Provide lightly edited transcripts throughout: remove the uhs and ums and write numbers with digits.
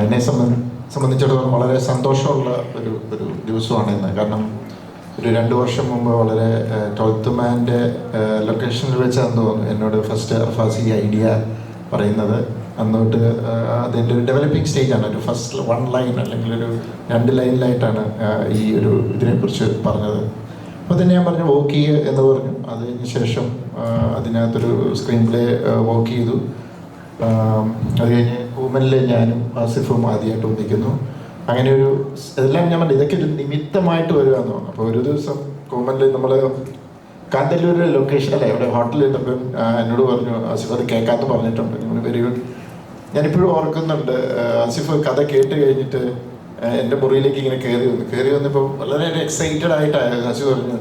എന്നെ സംബന്ധിച്ചിടത്തോളം വളരെ സന്തോഷമുള്ള ഒരു ഒരു ദിവസമാണ് ഇന്ന്. കാരണം ഒരു 2 വർഷം മുമ്പ് വളരെ 12th മാൻ്റെ ലൊക്കേഷനിൽ വെച്ചാന്ന് തോന്നുന്നു എന്നോട് ഫസ്റ്റ് അർഫാസ് ഈ ഐഡിയ പറയുന്നത്. അന്നോട്ട് അതിൻ്റെ ഒരു ഡെവലപ്പിംഗ് സ്റ്റേജാണ്. ഒരു ഫസ്റ്റ് 1 ലൈൻ അല്ലെങ്കിൽ ഒരു 2 ലൈനിലായിട്ടാണ് ഈ ഒരു ഇതിനെക്കുറിച്ച് പറഞ്ഞത്. അപ്പോൾ തന്നെ ഞാൻ പറഞ്ഞു വർക്ക് ചെയ്യുക എന്ന് പറഞ്ഞു. അതിന് ശേഷം അതിനകത്തൊരു സ്ക്രീൻ പ്ലേ വർക്ക് ചെയ്തു. അത് കഴിഞ്ഞ് കൂമനിൽ ഞാനും ആസിഫും ആദ്യമായിട്ട് ഒന്നിക്കുന്നു. അങ്ങനെ ഒരു എല്ലാം ഞാൻ പറഞ്ഞു ഇതൊക്കെ ഒരു നിമിത്തമായിട്ട് വരുവാന്ന് തോന്നുന്നു. അപ്പോൾ ഒരു ദിവസം കൂമനിൽ നമ്മൾ കാന്തല്ലൂർ ലൊക്കേഷൻ അല്ലേ ഇവിടെ ഹോട്ടലിൽ ഇരുന്നപ്പോൾ എന്നോട് പറഞ്ഞു ആസിഫ് അത് കേൾക്കാമെന്ന് പറഞ്ഞിട്ടുണ്ട്. നിങ്ങൾ വെരി ഗുഡ്. ഞാനിപ്പോഴും ഓർക്കുന്നുണ്ട് ആസിഫ് കഥ കേട്ട് കഴിഞ്ഞിട്ട് എൻ്റെ മുറിയിലേക്ക് ഇങ്ങനെ കയറി വന്നപ്പോൾ വളരെ എക്സൈറ്റഡ് ആയിട്ടാണ് ആസിഫ് പറഞ്ഞു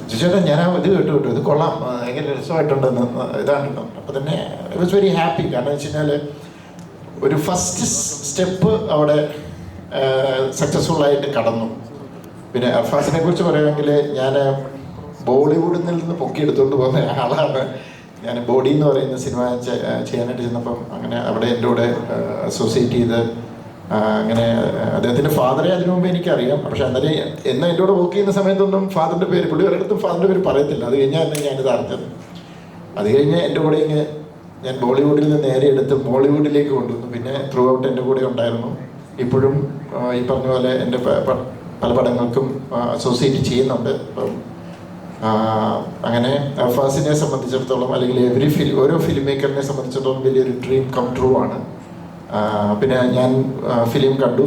ചേട്ടാ ഞാൻ ആ ഇത് കേട്ടു ഇത് കൊള്ളാം ഭയങ്കര രസമായിട്ടുണ്ടെന്ന് ഇതാണ്. അപ്പോൾ തന്നെ ഐ വാസ് വെരി ഹാപ്പി. കാരണം വെച്ച് കഴിഞ്ഞാൽ ഒരു ഫസ്റ്റ് സ്റ്റെപ്പ് അവിടെ സക്സസ്ഫുള്ളായിട്ട് കടന്നു. പിന്നെ അർഫാസിനെ കുറിച്ച് പറയുകയാണെങ്കിൽ ഞാൻ ബോളിവുഡിൽ നിന്ന് പൊക്കിയെടുത്തുകൊണ്ട് പോകുന്ന ആളാണ്. ഞാൻ ബോഡി എന്ന് പറയുന്ന സിനിമ ചെയ്യാനായിട്ട് ചെന്നപ്പം അങ്ങനെ അവിടെ എൻ്റെ കൂടെ അസോസിയേറ്റ് ചെയ്ത് അങ്ങനെ അദ്ദേഹത്തിൻ്റെ ഫാദറെ അതിനു മുമ്പ് എനിക്കറിയാം. പക്ഷെ അന്നേരം എന്നെ എൻ്റെ കൂടെ വർക്ക് ചെയ്യുന്ന സമയത്തൊന്നും ഫാദറിൻ്റെ പേര് പുള്ളി ഒരിടത്തും ഫാദറിൻ്റെ പേര് പറയത്തില്ല. അത് കഴിഞ്ഞാൽ തന്നെ ഞാനിത് അറിഞ്ഞത്. അത് കഴിഞ്ഞ് എൻ്റെ കൂടെ ഇങ്ങനെ ഞാൻ ബോളിവുഡിൽ നിന്ന് നേരെ എടുത്ത് ബോളിവുഡിലേക്ക് കൊണ്ടുവന്നു. പിന്നെ ത്രൂ ഔട്ട് എൻ്റെ കൂടെ ഉണ്ടായിരുന്നു. ഇപ്പോഴും ഈ പറഞ്ഞ പോലെ എൻ്റെ പല പടങ്ങൾക്കും അസോസിയേറ്റ് ചെയ്യുന്നുണ്ട്. അപ്പം അങ്ങനെ അർഫാസിനെ സംബന്ധിച്ചിടത്തോളം അല്ലെങ്കിൽ ഓരോ ഫിലിം മേക്കറിനെ സംബന്ധിച്ചിടത്തോളം വലിയൊരു ഡ്രീം കം ട്രൂ ആണ്. പിന്നെ ഞാൻ ഫിലിം കണ്ടു,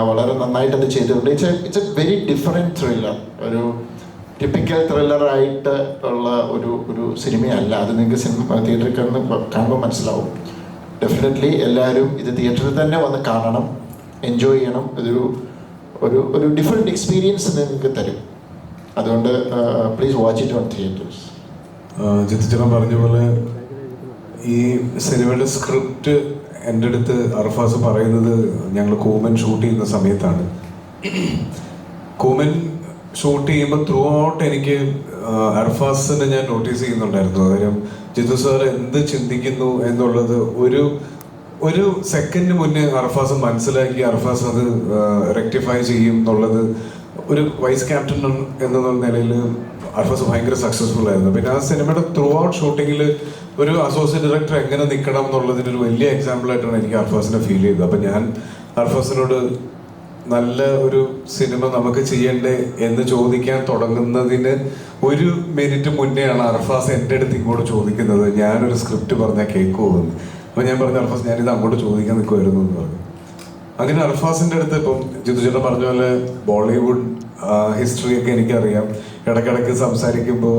വളരെ നന്നായിട്ട് അത് ചെയ്തിട്ടുണ്ട്. It's A very different thriller. ഒരു ടിപ്പിക്കൽ ത്രില്ലറായിട്ട് ഉള്ള ഒരു സിനിമയല്ല. അത് നിങ്ങൾക്ക് സിനിമ തിയേറ്ററിൽ കാണുമ്പോൾ മനസ്സിലാവും. ഡെഫിനറ്റ്ലി എല്ലാവരും ഇത് തിയേറ്ററിൽ തന്നെ വന്ന് കാണണം, എൻജോയ് ചെയ്യണം. ഒരു ഡിഫറെൻറ്റ് എക്സ്പീരിയൻസ് നിങ്ങൾക്ക് തരും. അതുകൊണ്ട് please watch it on theatres. ജിത്തുചേട്ടൻ പറഞ്ഞ പോലെ ഈ സിനിമയുടെ സ്ക്രിപ്റ്റ് എൻ്റെ അടുത്ത് അർഫാസ് പറയുന്നത് ഞങ്ങൾ കൂമൻ ഷൂട്ട് ചെയ്യുന്ന സമയത്താണ്. കൂമൻ ഷൂട്ട് ചെയ്യുമ്പോൾ ത്രൂ ഔട്ട് എനിക്ക് അർഫാസിനെ ഞാൻ നോട്ടീസ് ചെയ്യുന്നുണ്ടായിരുന്നു. കാര്യം ജിത്തു സാർ എന്ത് ചിന്തിക്കുന്നു എന്നുള്ളത് ഒരു സെക്കൻഡ് മുന്നേ അർഫാസ് മനസ്സിലാക്കി അർഫാസ് അത് റെക്ടിഫൈ ചെയ്യും എന്നുള്ളത് ഒരു വൈസ് ക്യാപ്റ്റൻ എന്ന നിലയിൽ അർഫാസ് ഭയങ്കര സക്സസ്ഫുൾ ആയിരുന്നു. പിന്നെ ആ സിനിമയുടെ ത്രൂ ഔട്ട് ഷൂട്ടിങ്ങിൽ ഒരു അസോസിയേറ്റ് ഡയറക്ടർ എങ്ങനെ നിൽക്കണം എന്നുള്ളതിനൊരു വലിയ എക്സാമ്പിളായിട്ടാണ് എനിക്ക് അർഫാസിനെ ഫീൽ ചെയ്തത്. അപ്പം ഞാൻ അർഫാസിനോട് നല്ല ഒരു സിനിമ നമുക്ക് ചെയ്യണ്ടേ എന്ന് ചോദിക്കാൻ തുടങ്ങുന്നതിന് 1 മിനിറ്റ് മുന്നെയാണ് അർഫാസ് എൻ്റെ അടുത്ത് ഇങ്ങോട്ട് ചോദിക്കുന്നത് ഞാനൊരു സ്ക്രിപ്റ്റ് പറഞ്ഞാൽ കേൾക്കുമോ എന്ന്. അപ്പോൾ ഞാൻ പറഞ്ഞു അർഫാസ് ഞാനിത് അങ്ങോട്ട് ചോദിക്കാൻ നിൽക്കുമായിരുന്നു എന്ന് പറഞ്ഞു. അങ്ങനെ അർഫാസിൻ്റെ അടുത്ത് ഇപ്പം ജിത്തുചേട്ടൻ പറഞ്ഞ പോലെ ബോളിവുഡ് ഹിസ്റ്ററിയൊക്കെ എനിക്കറിയാം. ഇടയ്ക്കിടയ്ക്ക് സംസാരിക്കുമ്പോൾ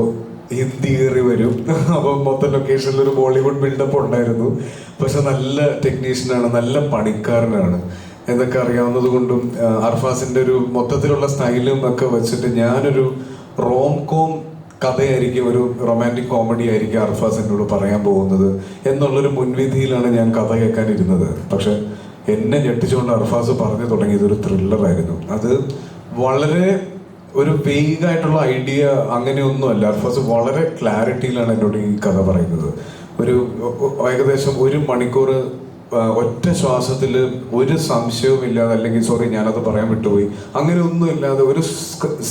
ഹിന്ദി കയറി വരും. അപ്പം മൊത്തം ലൊക്കേഷനിൽ ഒരു ബോളിവുഡ് ബിൽഡപ്പ് ഉണ്ടായിരുന്നു. പക്ഷെ നല്ല ടെക്നീഷ്യനാണ്, നല്ല പണിക്കാരനാണ് എന്നൊക്കെ അറിയാവുന്നത് കൊണ്ടും അർഫാസിൻ്റെ ഒരു മൊത്തത്തിലുള്ള സ്റ്റൈലും ഒക്കെ വെച്ചിട്ട് ഞാനൊരു റോം കോം കഥയായിരിക്കും, ഒരു റൊമാൻറ്റിക് കോമഡി ആയിരിക്കും അർഫാസ് എന്നോട് പറയാൻ പോകുന്നത് എന്നുള്ളൊരു മുൻവിധിയിലാണ് ഞാൻ കഥ കേൾക്കാനിരുന്നത്. പക്ഷെ എന്നെ ഞെട്ടിച്ചുകൊണ്ട് അർഫാസ് പറഞ്ഞു തുടങ്ങിയത് ഒരു ത്രില്ലറായിരുന്നു. അത് വളരെ ഒരു വേഗായിട്ടുള്ള ഐഡിയ അങ്ങനെയൊന്നുമല്ല. അർഫാസ് വളരെ ക്ലാരിറ്റിയിലാണ് എന്നോട് ഈ കഥ പറയുന്നത്. ഏകദേശം 1 മണിക്കൂർ ഒറ്റ ശ്വാസത്തിൽ ഒരു സംശയവും ഇല്ലാതെ, അല്ലെങ്കിൽ സോറി ഞാനത് പറയാൻ വിട്ടുപോയി, അങ്ങനെ ഒന്നും ഇല്ലാതെ ഒരു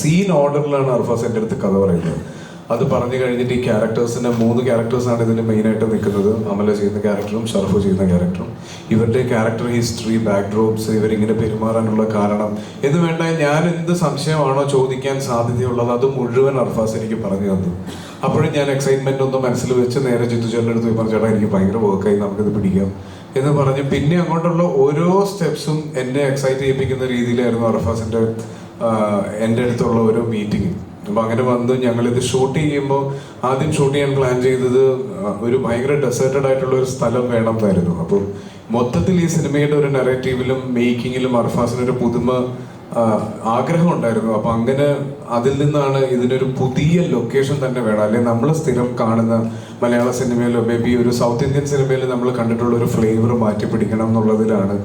സീൻ ഓർഡറിലാണ് അർഫാസ് എൻ്റെ അടുത്ത് കഥ പറയുന്നത്. അത് പറഞ്ഞു കഴിഞ്ഞിട്ട് ഈ ക്യാരക്ടേഴ്സിൻ്റെ 3 ക്യാരക്ടേഴ്സാണ് ഇതിൽ മെയിനായിട്ട് നിൽക്കുന്നത്. അമല ചെയ്യുന്ന ക്യാരക്ടറും ഷർഫു ചെയ്യുന്ന ക്യാരക്ടറും. ഇവരുടെ ക്യാരക്ടർ ഹിസ്റ്ററി, ബാക്ക്ഡ്രോപ്സ്, ഇവരിങ്ങനെ പെരുമാറാനുള്ള കാരണം എന്ന് വേണ്ട ഞാൻ എന്ത് സംശയമാണോ ചോദിക്കാൻ സാധ്യതയുള്ളത് അത് മുഴുവൻ അർഫാസ് എനിക്ക് പറഞ്ഞു തന്നു. അപ്പോഴും ഞാൻ എക്സൈറ്റ്മെൻ്റ് ഒന്നും മനസ്സിൽ വെച്ച് നേരെ ജിത്തുചേട്ടൻ്റെ അടുത്ത് പറഞ്ഞു ചേട്ടാ എനിക്ക് ഭയങ്കര വർക്കായി, നമുക്കിത് പിടിക്കാം എന്ന് പറഞ്ഞ് പിന്നെ അങ്ങോട്ടുള്ള ഓരോ സ്റ്റെപ്സും എന്നെ എക്സൈറ്റ് ചെയ്യിപ്പിക്കുന്ന രീതിയിലായിരുന്നു അർഫാസിൻ്റെ എൻ്റെ അടുത്തുള്ള ഓരോ മീറ്റിംഗ്. അപ്പോൾ അങ്ങനെ വന്ന് ഞങ്ങളിത് ഷൂട്ട് ചെയ്യുമ്പോൾ ആദ്യം ഷൂട്ട് ചെയ്യാൻ പ്ലാൻ ചെയ്തത് ഒരു ഭയങ്കര ഡെസേർട്ടഡ് ആയിട്ടുള്ള ഒരു സ്ഥലം വേണമെന്നായിരുന്നു. അപ്പോൾ മൊത്തത്തിൽ ഈ സിനിമയുടെ ഒരു നെറേറ്റീവിലും മേക്കിങ്ങിലും അർഫാസിനൊരു പുതുമ ആഗ്രഹം ഉണ്ടായിരുന്നു. അപ്പോൾ അങ്ങനെ അതിൽ നിന്നാണ് ഇതിനൊരു പുതിയ ലൊക്കേഷൻ തന്നെ വേണം, അല്ലെങ്കിൽ നമ്മൾ സ്ഥിരം കാണുന്ന മലയാള സിനിമയിലോ മേ ബി ഒരു സൗത്ത് ഇന്ത്യൻ സിനിമയിൽ നമ്മൾ കണ്ടിട്ടുള്ള ഒരു ഫ്ലേവർ മാറ്റി പിടിക്കണം എന്നുള്ളതിലാണ്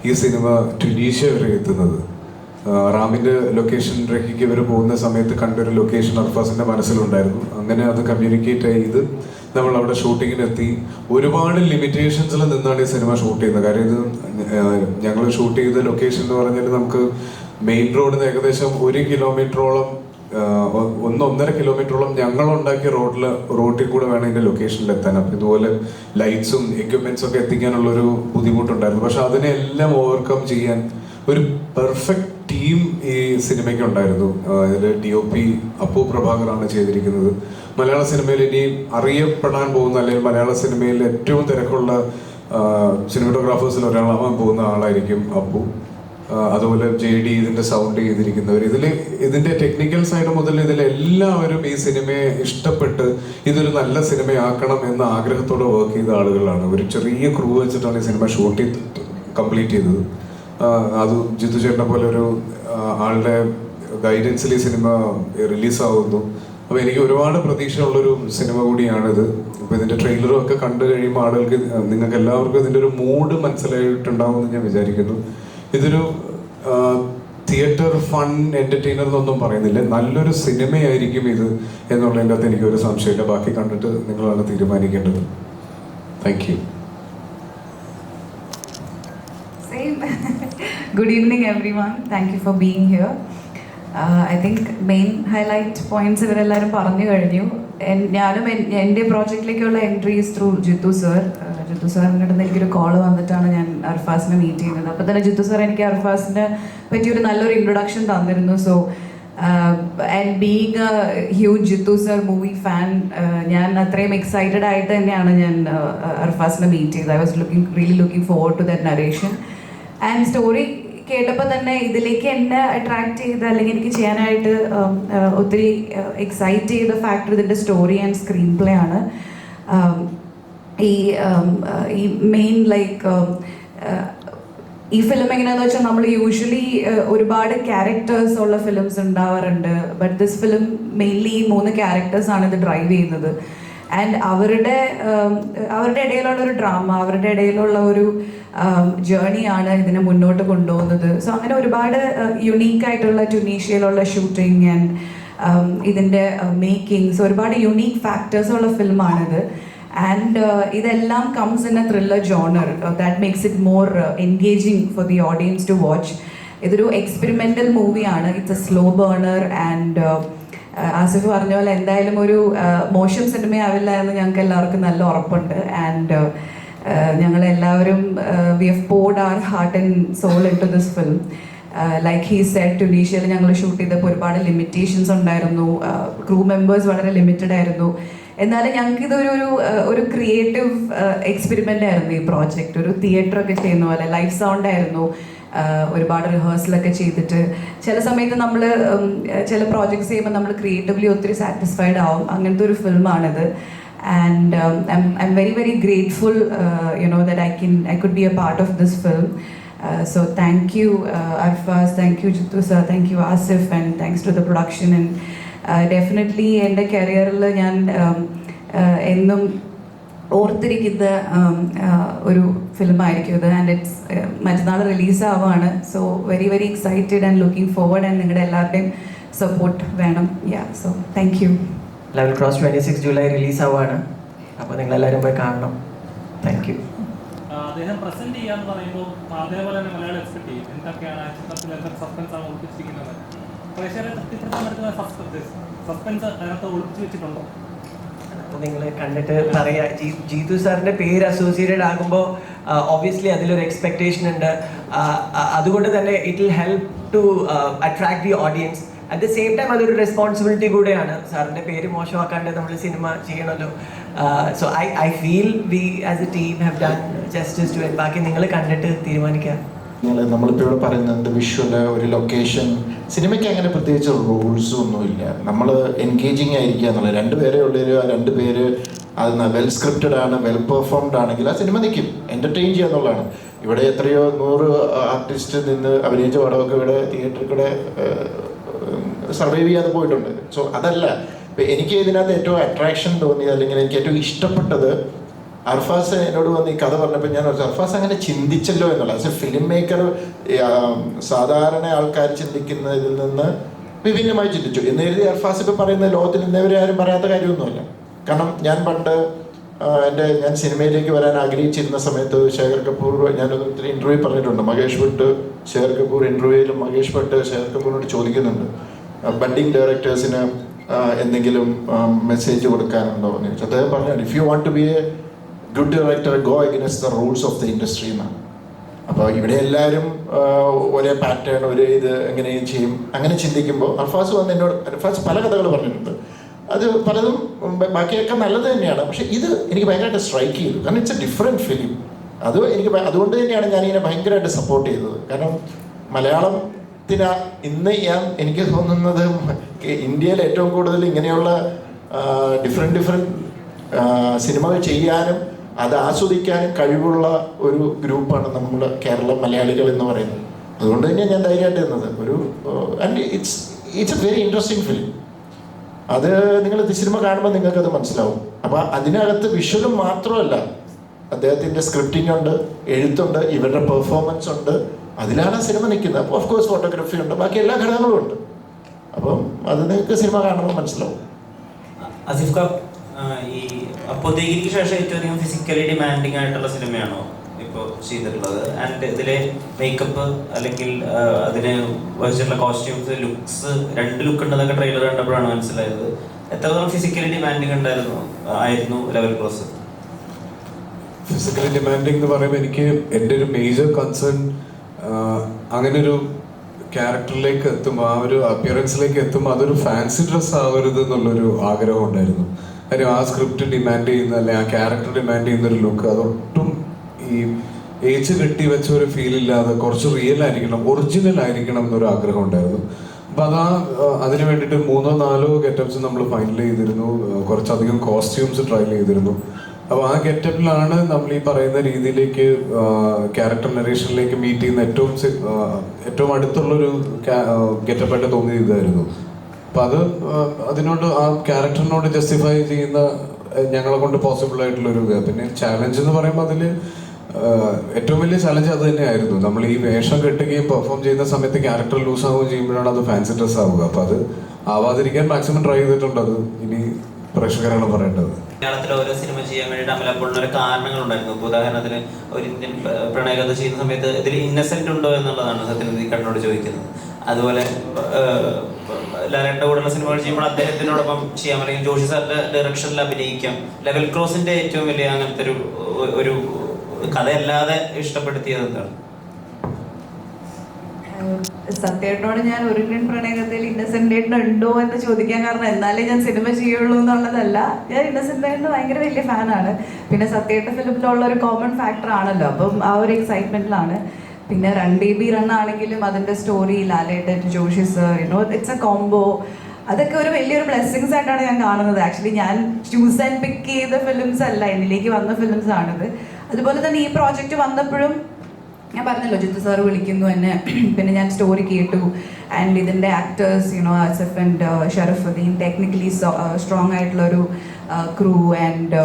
ഈ സിനിമ ട്യുണീഷ്യ വരെ എത്തുന്നത്. റാമിൻ്റെ ലൊക്കേഷൻ റഹിക്ക് ഇവർ പോകുന്ന സമയത്ത് കണ്ടൊരു ലൊക്കേഷൻ അർഫാസിൻ്റെ മനസ്സിലുണ്ടായിരുന്നു. അങ്ങനെ അത് കമ്മ്യൂണിക്കേറ്റ് ചെയ്ത് നമ്മൾ അവിടെ ഷൂട്ടിങ്ങിനെത്തി. ഒരുപാട് ലിമിറ്റേഷൻസിൽ നിന്നാണ് ഈ സിനിമ ഷൂട്ട് ചെയ്യുന്നത്. കാര്യം ഇത് ഞങ്ങൾ ഷൂട്ട് ചെയ്ത ലൊക്കേഷൻ എന്ന് പറഞ്ഞാൽ നമുക്ക് മെയിൻ റോഡിൽ നിന്ന് ഏകദേശം 1 കിലോമീറ്ററോളം 1.5 കിലോമീറ്ററോളം ഞങ്ങളുണ്ടാക്കിയ റോട്ടിൽ കൂടെ വേണം ഇതിൻ്റെ ലൊക്കേഷനിൽ എത്താൻ. അപ്പം ഇതുപോലെ ലൈറ്റ്സും എക്യുപ്മെൻറ്റ്സും ഒക്കെ എത്തിക്കാനുള്ളൊരു ബുദ്ധിമുട്ടുണ്ടായിരുന്നു. പക്ഷെ അതിനെല്ലാം ഓവർകം ചെയ്യാൻ ഒരു പെർഫെക്റ്റ് ടീം ഈ സിനിമയ്ക്ക് ഉണ്ടായിരുന്നു. ഇതിൽ DOP അപ്പു പ്രഭാകറാണ് ചെയ്തിരിക്കുന്നത്. മലയാള സിനിമയിൽ ഇനി അറിയപ്പെടാൻ പോകുന്ന, അല്ലെങ്കിൽ മലയാള സിനിമയിൽ ഏറ്റവും തിരക്കുള്ള സിനിമാറ്റോഗ്രാഫേഴ്സിൽ ഒരാളാവാൻ പോകുന്ന ആളായിരിക്കും അപ്പു. അതുപോലെ JD ഇതിൻ്റെ സൗണ്ട് ചെയ്തിരിക്കുന്നവർ, ഇതിൻ്റെ ടെക്നിക്കൽ സൈഡ് മുതൽ ഇതിലെല്ലാവരും ഈ സിനിമയെ ഇഷ്ടപ്പെട്ട് ഇതൊരു നല്ല സിനിമയാക്കണം എന്ന ആഗ്രഹത്തോടെ വർക്ക് ചെയ്ത ആളുകളാണ്. ഒരു ചെറിയ ക്രൂ വെച്ചിട്ടാണ് ഈ സിനിമ ഷൂട്ട് കംപ്ലീറ്റ് ചെയ്തത്. അത് ജിത്തു ചേട്ടനെ പോലെ ഒരു ആളുടെ ഗൈഡൻസിൽ ഈ സിനിമ റിലീസാവുന്നു. അപ്പോൾ എനിക്ക് ഒരുപാട് പ്രതീക്ഷയുള്ളൊരു സിനിമ കൂടിയാണിത്. അപ്പോൾ ഇതിൻ്റെ ട്രെയിലറും ഒക്കെ കണ്ടു കഴിയുമ്പോൾ ആളുകൾക്ക്, നിങ്ങൾക്ക് എല്ലാവർക്കും ഇതിൻ്റെ ഒരു മൂഡ് മനസ്സിലായിട്ടുണ്ടാവുമെന്ന് ഞാൻ വിചാരിക്കുന്നു. ഇതൊരു തിയേറ്റർ ഫൺ എൻ്റർടൈനർ എന്നൊന്നും പറയുന്നില്ല, നല്ലൊരു സിനിമയായിരിക്കും ഇത് എന്നുള്ളതിൻ്റെ അകത്ത് എനിക്കൊരു സംശയമില്ല. ബാക്കി കണ്ടിട്ട് നിങ്ങളാണ് തീരുമാനിക്കേണ്ടത്. Thank you. Good evening everyone. Thank you for being here. I think main highlight points ഇവരെല്ലാവരും പറഞ്ഞു കഴിഞ്ഞു. ഞാനും എൻ്റെ പ്രോജക്റ്റിലേക്കുള്ള entries through Jithu sir. Jithu സാറിൻ്റെ അടുത്ത് എനിക്കൊരു കോൾ വന്നിട്ടാണ് ഞാൻ അർഫാസിനെ മീറ്റ് ചെയ്യുന്നത്. അപ്പോൾ തന്നെ ജിത്തു സാർ എനിക്ക് അർഫാസിനെ പറ്റി ഒരു നല്ലൊരു ഇൻട്രൊഡക്ഷൻ തന്നിരുന്നു. So and being a huge Jeethu sir movie fan, ഞാൻ അത്രയും എക്സൈറ്റഡ് ആയിട്ട് തന്നെയാണ് ഞാൻ അർഫാസിനെ മീറ്റ് ചെയ്തത്. I was really looking forward to that narration. And story കേട്ടപ്പോൾ തന്നെ ഇതിലേക്ക് എന്നെ അട്രാക്ട് ചെയ്ത, അല്ലെങ്കിൽ എനിക്ക് ചെയ്യാനായിട്ട് ഒത്തിരി എക്സൈറ്റ് ചെയ്ത ഫാക്ടർ ഇതിൻ്റെ സ്റ്റോറി ആൻഡ് സ്ക്രീൻ പ്ലേ ആണ്. ഈ മെയിൻ ലൈക്ക് ഈ ഫിലിം എങ്ങനെയാണെന്ന് വെച്ചാൽ നമ്മൾ യൂഷ്വലി ഒരുപാട് ക്യാരക്ടേഴ്സ് ഉള്ള ഫിലിംസ് ഉണ്ടാവാറുണ്ട്. ബട്ട് ദിസ് ഫിലിം മെയിൻലി ഈ 3 ക്യാരക്ടേഴ്സാണ് ഇത് ഡ്രൈവ് ചെയ്യുന്നത്. ആൻഡ് അവരുടെ ഇടയിലുള്ള ഒരു ഡ്രാമ, അവരുടെ ഇടയിലുള്ള ഒരു ജേർണിയാണ് ഇതിനെ മുന്നോട്ട് കൊണ്ടുപോകുന്നത്. സോ അങ്ങനെ ഒരുപാട് യുണീക്കായിട്ടുള്ള ട്യൂണീഷ്യയിലുള്ള ഷൂട്ടിങ് ആൻഡ് ഇതിൻ്റെ മേക്കിങ്സ്, ഒരുപാട് യുണീക്ക് ഫാക്ടേഴ്സ് ഉള്ള ഫിലിമാണിത്. ആൻഡ് ഇതെല്ലാം comes in a thriller genre that makes it more engaging for the audience to watch. ഇതൊരു എക്സ്പെരിമെൻ്റൽ മൂവിയാണ്. It's a slow burner. And Asif പറഞ്ഞ പോലെ എന്തായാലും ഒരു മോശം സിനിമയാവില്ല എന്ന് ഞങ്ങൾക്ക് എല്ലാവർക്കും നല്ല ഉറപ്പുണ്ട്. ആൻഡ് ഞങ്ങളെല്ലാവരും we have poured our heart and soul into this film. Like he said, ടുണീഷ്യയിൽ ഞങ്ങൾ ഷൂട്ട് ചെയ്തപ്പോൾ ഒരുപാട് ലിമിറ്റേഷൻസ് ഉണ്ടായിരുന്നു. ക്രൂ മെമ്പേഴ്സ് വളരെ ലിമിറ്റഡ് ആയിരുന്നു. എന്നാലും ഞങ്ങൾക്ക് ഇതൊരു ക്രിയേറ്റീവ് എക്സ്പെരിമെൻ്റ് ആയിരുന്നു ഈ പ്രോജക്റ്റ്. ഒരു തിയേറ്ററൊക്കെ ചെയ്യുന്ന പോലെ ലൈവ് സൗണ്ട് ആയിരുന്നു. ഒരുപാട് റിഹേഴ്സലൊക്കെ ചെയ്തിട്ട് ചില സമയത്ത് നമ്മൾ ചില പ്രോജക്ട്സ് ചെയ്യുമ്പോൾ നമ്മൾ ക്രിയേറ്റീവ്ലി ഒത്തിരി സാറ്റിസ്ഫൈഡ് ആവും. അങ്ങനത്തെ ഒരു ഫിലിമാണിത്. And I'm very very grateful that I could be a part of this film. So thank you Arfaz, thank you Jittu sir, thank you Asif, and thanks to the production. And definitely എൻ്റെ കരിയറിൽ ഞാൻ എന്നും ഓർത്തിരിക്കുന്ന ഒരു ഫിലിമായിരിക്കും ഇത്. And it's മറ്റന്നാൾ റിലീസാവാണ്. So very very excited and looking forward. And നിങ്ങളുടെ എല്ലാവരുടെയും സപ്പോർട്ട് വേണം. So thank you. Level cross 26 July റിലീസാവാണ്. അപ്പോൾ നിങ്ങളെല്ലാവരും പോയി കാണണം. Thank you. അദ്ദേഹം പ്രസന്റ് ചെയ്യാന്ന് പറയുമ്പോൾ അതേപോലെ തന്നെ മലയാളം എക്സ്പെക്ട് ചെയ്യും. എന്തൊക്കെയാണ് ചിത്രത്തിൽ എന്തൊക്കെ സസ്പെൻസ് ആണ് ഒളിപ്പിച്ചിരിക്കുന്നത്? പ്രേക്ഷകരെ തൃപ്തിപ്പെടുത്താൻ പറ്റുന്ന സസ്പെൻസ് അതിനകത്ത് ഒളിപ്പിച്ച് വെച്ചിട്ടുണ്ടോ? അപ്പോൾ നിങ്ങൾ കണ്ടിട്ട് പറയാം. ജീതു സാറിൻ്റെ പേര് അസോസിയേറ്റഡ് ആകുമ്പോൾ ഒബ്വിയസ്ലി അതിലൊരു എക്സ്പെക്ടേഷൻ ഉണ്ട്. അതുകൊണ്ട് തന്നെ it will help to attract the audience. At the same time അതൊരു റെസ്പോൺസിബിലിറ്റി കൂടെയാണ്. സാറിൻ്റെ പേര് മോശമാക്കാണ്ട് നമ്മൾ സിനിമ ചെയ്യണമല്ലോ. So I feel we as a team have done justice to it. ബാക്കി നിങ്ങൾ കണ്ടിട്ട് തീരുമാനിക്കുക. നമ്മളിപ്പോൾ ഇവിടെ പറയുന്നത് വിഷ്വല്, ഒരു ലൊക്കേഷൻ, സിനിമയ്ക്ക് അങ്ങനെ പ്രത്യേകിച്ച് റൂൾസും ഒന്നുമില്ല. നമ്മൾ എൻഗേജിങ് ആയിരിക്കുക എന്നുള്ളത്. 2 പേരേ ഉള്ളൊരു ആ 2 പേര് അത് വെൽ സ്ക്രിപ്റ്റഡ് ആണ്, വെൽ പെർഫോംഡ് ആണെങ്കിൽ ആ സിനിമ നിൽക്കും. എൻ്റർടൈൻ ചെയ്യുക എന്നുള്ളതാണ്. ഇവിടെ എത്രയോ 100 ആർട്ടിസ്റ്റ് നിന്ന് അഭിനയിച്ച പടമൊക്കെ ഇവിടെ തിയേറ്ററിൽ കൂടെ സർവൈവ് ചെയ്യാതെ പോയിട്ടുണ്ട്. സോ അതല്ല എനിക്ക് ഇതിനകത്ത് ഏറ്റവും അട്രാക്ഷൻ തോന്നിയത്, അല്ലെങ്കിൽ എനിക്ക് ഏറ്റവും ഇഷ്ടപ്പെട്ടത്, അർഫാസ് എന്നോട് വന്ന് ഈ കഥ പറഞ്ഞപ്പോൾ ഞാൻ അർഫാസ് അങ്ങനെ ചിന്തിച്ചല്ലോ എന്നുള്ള. ആസ് എ ഫിലിം മേക്കർ സാധാരണ ആൾക്കാർ ചിന്തിക്കുന്നതിൽ നിന്ന് വിഭിന്നമായി ചിന്തിച്ചു എന്ന് കരുതി അർഫാസ് ഇപ്പോൾ പറയുന്ന ലോകത്തിൽ ഇന്നവരെ ആരും പറയാത്ത കാര്യമൊന്നുമില്ല. കാരണം ഞാൻ പണ്ട് ഞാൻ സിനിമയിലേക്ക് വരാൻ ആഗ്രഹിച്ചിരുന്ന സമയത്ത് ശേഖർ കപൂർ, ഞാനൊരു ഒത്തിരി ഇൻ്റർവ്യൂ പറഞ്ഞിട്ടുണ്ട്, മഹേഷ് ഭട്ട് ശേഖർ കപൂർ ഇൻ്റർവ്യൂവിലും മഹേഷ് ഭട്ട് ശേഖർ കപൂറിനോട് ചോദിക്കുന്നുണ്ട്, ബഡ്ഡിങ് ഡയറക്ടേഴ്സിന് എന്തെങ്കിലും മെസ്സേജ് കൊടുക്കാനുണ്ടോ എന്ന് ചോദിച്ചു. അദ്ദേഹം പറഞ്ഞു, if you want to be a good director go against the rules of the industry എന്നാണ്. അപ്പോൾ ഇവിടെ എല്ലാവരും ഒരേ പാറ്റേൺ, ഒരേ ഇത് എങ്ങനെയും ചെയ്യും, അങ്ങനെ ചിന്തിക്കുമ്പോൾ അർഫാസ് വന്ന് എന്നോട്, അർഫാസ് പല കഥകൾ പറഞ്ഞിട്ടുണ്ട്, അത് പലതും ബാക്കിയൊക്കെ നല്ലത് തന്നെയാണ്, പക്ഷേ ഇത് എനിക്ക് ഭയങ്കരമായിട്ട് സ്ട്രൈക്ക് ചെയ്തു. കാരണം ഇറ്റ്സ് എ ഡിഫറെൻറ്റ് ഫിലിം. അത് എനിക്ക് അതുകൊണ്ട് തന്നെയാണ് ഞാനിങ്ങനെ ഭയങ്കരമായിട്ട് സപ്പോർട്ട് ചെയ്തത്. കാരണം മലയാളത്തിന് ഇന്ന് എനിക്ക് തോന്നുന്നത് ഇന്ത്യയിൽ ഏറ്റവും കൂടുതൽ ഇങ്ങനെയുള്ള ഡിഫറെൻറ്റ് സിനിമകൾ ചെയ്യാനും അത് ആസ്വദിക്കാനും കഴിവുള്ള ഒരു ഗ്രൂപ്പാണ് നമ്മൾ കേരള മലയാളികൾ എന്ന് പറയുന്നത്. അതുകൊണ്ട് തന്നെയാണ് ഞാൻ ധൈര്യമായിട്ട് ഇരുന്നത്. And it's A very interesting film. അത് നിങ്ങൾ സിനിമ കാണുമ്പോൾ നിങ്ങൾക്കത് മനസ്സിലാവും. അപ്പോൾ അതിനകത്ത് വിഷ്വലും മാത്രമല്ല, അദ്ദേഹത്തിൻ്റെ സ്ക്രിപ്റ്റിംഗ് ഉണ്ട്, എഴുത്തുണ്ട്, ഇവരുടെ പെർഫോമൻസ് ഉണ്ട്, അതിലാണ് സിനിമ നിൽക്കുന്നത്. അപ്പോൾ ഓഫ് കോഴ്സ് ഫോട്ടോഗ്രാഫി ഉണ്ട്, ബാക്കി എല്ലാ ഘടകങ്ങളും ഉണ്ട്. അപ്പം അത് നിങ്ങൾക്ക് സിനിമ കാണുമ്പോൾ മനസ്സിലാവും. ആസിഫ് ഖാൻ, ഈ അപ്പോഴത്തേക്ക് ശേഷം ഏറ്റവും അധികം ഫിസിക്കലി ഡിമാൻഡിങ് ആയിട്ടുള്ള സിനിമയാണോ ഇപ്പോൾ ചെയ്തിട്ടുള്ളത്? ആൻഡ് ഇതിലെ മേക്കപ്പ് അല്ലെങ്കിൽ അതിന് വെച്ചിട്ടുള്ള കോസ്റ്റ്യൂംസ്, ലുക്സ്, 2 ലുക്ക് ഉണ്ടെന്നൊക്കെ ട്രെയിലർ കണ്ടപ്പോഴാണ് മനസ്സിലായത്. എത്രത്തോളം ഫിസിക്കലി ഡിമാൻഡിങ് ആയിരുന്നു ലെവൽ ക്രോസ്? ഫിസിക്കലി ഡിമാൻഡിങ് എന്ന് പറയുമ്പോൾ എനിക്ക് എൻ്റെ ഒരു മേജർ കൺസേൺ അങ്ങനെ ഒരു ക്യാരക്ടറിലേക്ക് എത്തുമ്പോൾ, ആ ഒരു അപ്പിയറൻസിലേക്ക് എത്തുമ്പോൾ അതൊരു ഫാൻസി ഡ്രസ്സ് ആവരുത് എന്നുള്ളൊരു ആഗ്രഹം ഉണ്ടായിരുന്നു. കാര്യം ആ സ്ക്രിപ്റ്റ് ഡിമാൻഡ് ചെയ്യുന്ന, അല്ലെങ്കിൽ ആ ക്യാരക്ടർ ഡിമാൻഡ് ചെയ്യുന്ന ഒരു ലുക്ക് അതൊട്ടും ഈ ഏജ് കെട്ടി വെച്ച ഒരു ഫീൽ ഇല്ലാതെ കുറച്ച് റിയൽ ആയിരിക്കണം, ഒറിജിനൽ ആയിരിക്കണം എന്നൊരു ആഗ്രഹം ഉണ്ടായിരുന്നു. അപ്പം അതിന് വേണ്ടിയിട്ട് 3-4 ഗെറ്റപ്സ് നമ്മൾ ഫൈനൽ ചെയ്തിരുന്നു. കുറച്ചധികം കോസ്റ്റ്യൂംസ് ട്രയൽ ചെയ്തിരുന്നു. അപ്പോൾ ആ ഗെറ്റപ്പിലാണ് നമ്മൾ ഈ പറയുന്ന രീതിയിലേക്ക് ക്യാരക്ടർ നറേഷനിലേക്ക് മീറ്റ് ചെയ്യുന്ന ഏറ്റവും അടുത്തുള്ളൊരു ഗെറ്റപ്പായിട്ട് തോന്നിയതായിരുന്നു. അപ്പം അതിനോട്, ആ ക്യാരക്ടറിനോട് ജസ്റ്റിഫൈ ചെയ്യുന്ന ഞങ്ങളെ കൊണ്ട് പോസിബിൾ ആയിട്ടുള്ളൊരു പിന്നെ ചാലഞ്ച് എന്ന് പറയുമ്പോൾ അതിൽ ഏറ്റവും വലിയ ചലഞ്ച് അത് തന്നെയായിരുന്നു. നമ്മൾ ഈ വേഷം കെട്ടുകയും പെർഫോം ചെയ്യുന്ന സമയത്ത് ക്യാരക്ടർ ലൂസ് ആവുകയും ചെയ്യുമ്പോഴാണ് അത് ഫാൻസി ഡ്രസ് ആവുക. അപ്പം അത് ആവാതിരിക്കാൻ മാക്സിമം ട്രൈ ചെയ്തിട്ടുണ്ട്. അത് ഇനി പ്രേക്ഷകരാണ് പറയേണ്ടത്. മലയാളത്തിൽ ഓരോ സിനിമ ചെയ്യാൻ വേണ്ടിയിട്ട് അമലപ്പോഴുള്ള ഒരു കാരണങ്ങളുണ്ടായിരുന്നു. ഇപ്പോൾ ഉദാഹരണത്തിന് ഒരു ഇന്ത്യൻ പ്രണയകഥ ചെയ്യുന്ന സമയത്ത് ഇതിൽ ഇന്നസെന്റ് ഉണ്ടോ എന്നുള്ളതാണ് സത്യനന്ദി കണ്ണനോട് ചോദിക്കുന്നത്. അതുപോലെ ലാലേട്ടൻ്റെ കൂടെയുള്ള സിനിമകൾ ചെയ്യുമ്പോൾ അദ്ദേഹത്തിനോടൊപ്പം ചെയ്യാം, അല്ലെങ്കിൽ ജോഷി സാറിന്റെ ഡയറക്ഷനിൽ അഭിനയിക്കാം. ലെവൽ ക്രോസിന്റെ ഏറ്റവും വലിയ അങ്ങനത്തെ ഒരു കഥയല്ലാതെ ഇഷ്ടപ്പെടുത്തിയത് എന്താണ്? സത്യേട്ടനോട് ഞാൻ ഒരു ഇന്ത്യൻ പ്രണയകഥയിൽ ഇന്നസെന്റ് ഉണ്ടോ എന്ന് ചോദിക്കാൻ കാരണം എന്നാലേ ഞാൻ സിനിമ ചെയ്യുള്ളൂ എന്നുള്ളതല്ല. ഞാൻ ഇന്നസെന്റ് ഭയങ്കര വലിയ ഫാനാണ്. പിന്നെ സത്യേട്ട ഫിലിമിലുള്ള ഒരു കോമൺ ഫാക്ടർ ആണല്ലോ, അപ്പം ആ ഒരു എക്സൈറ്റ്മെന്റിലാണ്. പിന്നെ റൺ ബേബി റൺ ആണെങ്കിലും അതിന്റെ story, Lalettan, Joshiy sir, it's a combo. അതൊക്കെ ഒരു വലിയൊരു ബ്ലെസ്സിങ്സ് ആയിട്ടാണ് ഞാൻ കാണുന്നത്. ആക്ച്വലി ഞാൻ ചൂസ് ആൻഡ് പിക്ക് ചെയ്ത ഫിലിംസ് അല്ല, എന്നിലേക്ക് വന്ന ഫിലിംസ് ആണിത്. അതുപോലെ തന്നെ ഈ പ്രോജക്റ്റ് വന്നപ്പോഴും ഞാൻ പറഞ്ഞല്ലോ, ജിത്തു സാർ വിളിക്കുന്നു എന്നെ. പിന്നെ ഞാൻ സ്റ്റോറി കേട്ടു. ആൻഡ് ഇതിൻ്റെ actors Asif and Sharafudheen, technically strong ആയിട്ടുള്ളൊരു ക്രൂ. ആൻഡ്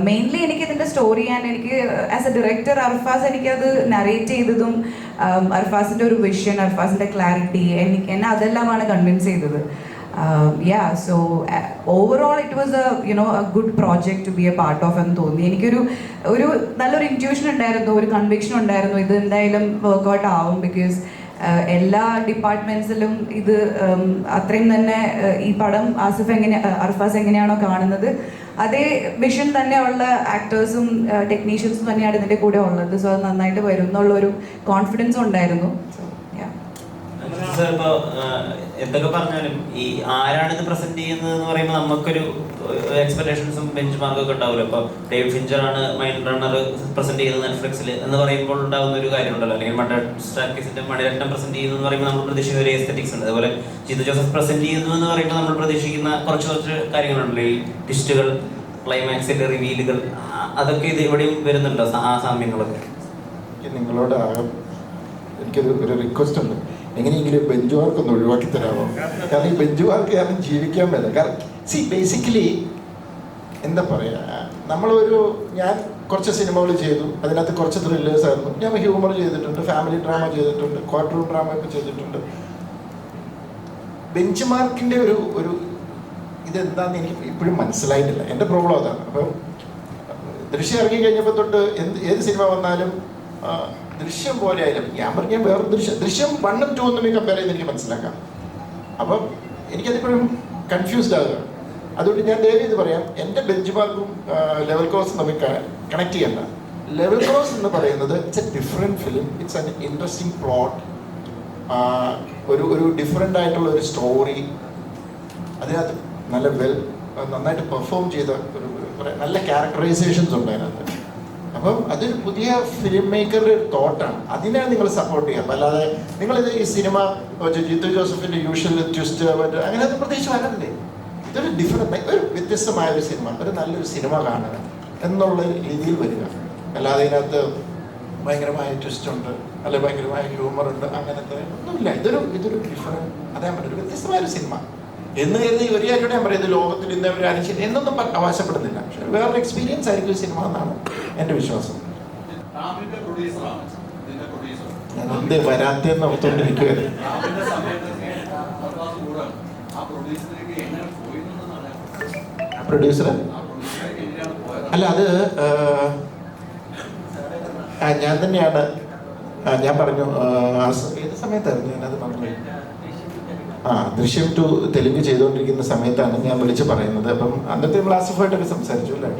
മെയിൻലി എനിക്ക് ഇതിൻ്റെ സ്റ്റോറി, ആൻഡ് എനിക്ക് ആസ് എ ഡയറക്ടർ അർഫാസ് എനിക്കത് നറേറ്റ് ചെയ്തതും അർഫാസിൻ്റെ ഒരു വിഷൻ, അർഫാസിൻ്റെ ക്ലാരിറ്റി, എന്നെ അതെല്ലാമാണ് കൺവിൻസ് ചെയ്തത്. So overall it was a good project to be a part of എന്ന് തോന്നി. എനിക്കൊരു നല്ലൊരു ഇൻറ്റ്യൂഷൻ ഉണ്ടായിരുന്നു, ഒരു കൺവിക്ഷൻ ഉണ്ടായിരുന്നു, ഇത് എന്തായാലും വർക്ക്ഔട്ട് ആവും. ബിക്കോസ് എല്ലാ ഡിപ്പാർട്ട്മെന്റ്സിലും ഇത് അത്രയും തന്നെ ഈ പടം അർഫാസ് എങ്ങനെയാണോ കാണുന്നത് അതേ വിഷൻ തന്നെയുള്ള ആക്ടേഴ്സും ടെക്നീഷ്യൻസും തന്നെയാണ് ഇതിൻ്റെ കൂടെ ഉള്ളത്. സോ അത് നന്നായിട്ട് വരും എന്നുള്ളൊരു കോൺഫിഡൻസും ഉണ്ടായിരുന്നു. ഇപ്പോൾ എന്തൊക്കെ പറഞ്ഞാലും ഈ ആരാണിത് പ്രസന്റ് ചെയ്യുന്നത് എന്ന് പറയുമ്പോൾ നമുക്കൊരു എക്സ്പെക്ടേഷൻസും ബെഞ്ച് മാർക്കൊക്കെ ഉണ്ടാവുമല്ലോ. ഇപ്പോൾ ഡേവിഡ് ഫിഞ്ചറാണ് മൈൻഡ് റണ്ണർ പ്രസന്റ് ചെയ്യുന്നത് നെറ്റ്ഫ്ലിക്സിൽ എന്ന് പറയുമ്പോൾ ഉണ്ടാകുന്ന ഒരു കാര്യമുണ്ടല്ലോ. അല്ലെങ്കിൽ മണിരത്നം പ്രസന്റ് ചെയ്യുന്നു എന്ന് പറയുമ്പോൾ നമ്മൾ പ്രതീക്ഷിക്കുന്ന ഒരു എസ്തെറ്റിക്സ് ഉണ്ട്. അതുപോലെ ജിത്തു ജോസഫ് പ്രസന്റ് ചെയ്യുന്നു എന്ന് പറയുമ്പോൾ നമ്മൾ പ്രതീക്ഷിക്കുന്ന കുറച്ച് കാര്യങ്ങളുണ്ടല്ലോ. ഈ ട്വിസ്റ്റുകൾ, ക്ലൈമാക്സിന്റെ റിവീലുകൾ, അതൊക്കെ ഇത് എവിടെയും വരുന്നുണ്ടോ ആ സാമ്യങ്ങളൊക്കെ? നിങ്ങളോട് എനിക്കൊരു റിക്വസ്റ്റ് ഉണ്ട്, എങ്ങനെയെങ്കിലും ബെഞ്ച് മാർക്ക് ഒന്ന് ഒഴിവാക്കി തരാമോ? കാരണം ഈ ബെഞ്ച് മാർക്ക് കാരണം ജീവിക്കാൻ പറ്റില്ല. കാരണം ബേസിക്കലി എന്താ പറയുക, ഞാൻ കുറച്ച് സിനിമകൾ ചെയ്തു, അതിനകത്ത് കുറച്ച് ത്രില്ലേഴ്സ് ആയിരുന്നു. ഞാൻ ഹ്യൂമർ ചെയ്തിട്ടുണ്ട്, ഫാമിലി ഡ്രാമ ചെയ്തിട്ടുണ്ട്, ക്വാർട്ടർ റൂം ഡ്രാമ ഒക്കെ ചെയ്തിട്ടുണ്ട്. ബെഞ്ച് മാർക്കിൻ്റെ ഒരു ഇതെന്താണെന്ന് എനിക്ക് ഇപ്പോഴും മനസ്സിലായിട്ടില്ല. എൻ്റെ പ്രോബ്ലം അതാണ്. അപ്പം ദൃശ്യം ഇറങ്ങി കഴിഞ്ഞപ്പോൾ തൊട്ട് ഏത് സിനിമ വന്നാലും ദൃശ്യം പോലെ ആയാലും ഞാൻ പറഞ്ഞ വേറെ ദൃശ്യം 1 ഉം 2 തമ്മിൽ കമ്പയർ ചെയ്ത് എനിക്ക് മനസ്സിലാക്കാം. അപ്പം എനിക്കതിപ്പോഴും കൺഫ്യൂസ്ഡ് ആകുക. അതുകൊണ്ട് ഞാൻ ദയവ് പറയാം, എൻ്റെ ബെഞ്ച് മാർക്കും ലെവൽ ക്രോസും തമ്മിൽ കണക്ട് ചെയ്യണ്ട. ലെവൽ ക്രോസ് എന്ന് പറയുന്നത് it's A different film, it's an interesting plot, ഒരു ഡിഫറെൻ്റ് ആയിട്ടുള്ള ഒരു സ്റ്റോറി, അതിനകത്ത് നന്നായിട്ട് പെർഫോം ചെയ്ത ഒരു നല്ല ക്യാരക്ടറൈസേഷൻസ് ഉണ്ട് അതിനകത്ത്. അപ്പം അതൊരു പുതിയ ഫിലിം മേക്കറുടെ ഒരു തോട്ടാണ്, അതിനെ നിങ്ങൾ സപ്പോർട്ട് ചെയ്യാം. അല്ലാതെ നിങ്ങളിത് ഈ സിനിമ ജിത്തു ജോസഫിൻ്റെ യൂഷ്വൽ ട്വിസ്റ്റ് അങ്ങനെ അത് പ്രത്യേകിച്ച് വരണ്ടേ. ഇതൊരു ഡിഫറെൻ്റ്, ഒരു വ്യത്യസ്തമായ ഒരു സിനിമ, ഒരു നല്ലൊരു സിനിമ കാണുക എന്നുള്ള രീതിയിൽ വരിക. അല്ലാതെ ഇതിനകത്ത് ഭയങ്കരമായ ട്വിസ്റ്റ് ഉണ്ട്, അല്ലെ ഭയങ്കരമായ ഹ്യൂമർ ഉണ്ട്, അങ്ങനത്തെ ഒന്നുമില്ല. ഇതൊരു ഡിഫറെൻറ്റ്, അതേ ഒരു വ്യത്യസ്തമായൊരു സിനിമ എന്ന് കരുതി ഒരു കാര്യം ഞാൻ പറയുന്നത് ലോകത്തിൽ ഇന്ന് ഒരു അനുഷ്ഠിച്ച് എന്നൊന്നും അവകാശപ്പെടുന്നില്ല. പക്ഷെ വേറൊരു എക്സ്പീരിയൻസ് ആയിരിക്കും സിനിമ എന്നാണ് എൻ്റെ വിശ്വാസം. ഞാൻ എന്ത് വരാത്തെന്ന് ഓർത്തുകൊണ്ടിരിക്കുകയായിരുന്നു. പ്രൊഡ്യൂസർ അല്ല, അത് ഞാൻ തന്നെയാണ്. ഞാൻ പറഞ്ഞു ഏത് സമയത്തായിരുന്നു ഞാനത് പറഞ്ഞു. ദൃശ്യം 2 തെലുങ്ക് ചെയ്തുകൊണ്ടിരിക്കുന്ന സമയത്താണ് ഞാൻ വിളിച്ച് പറയുന്നത്. അപ്പം അന്നത്തെ നമ്മൾ ആസിഫായിട്ടൊക്കെ സംസാരിച്ചു അല്ലേ,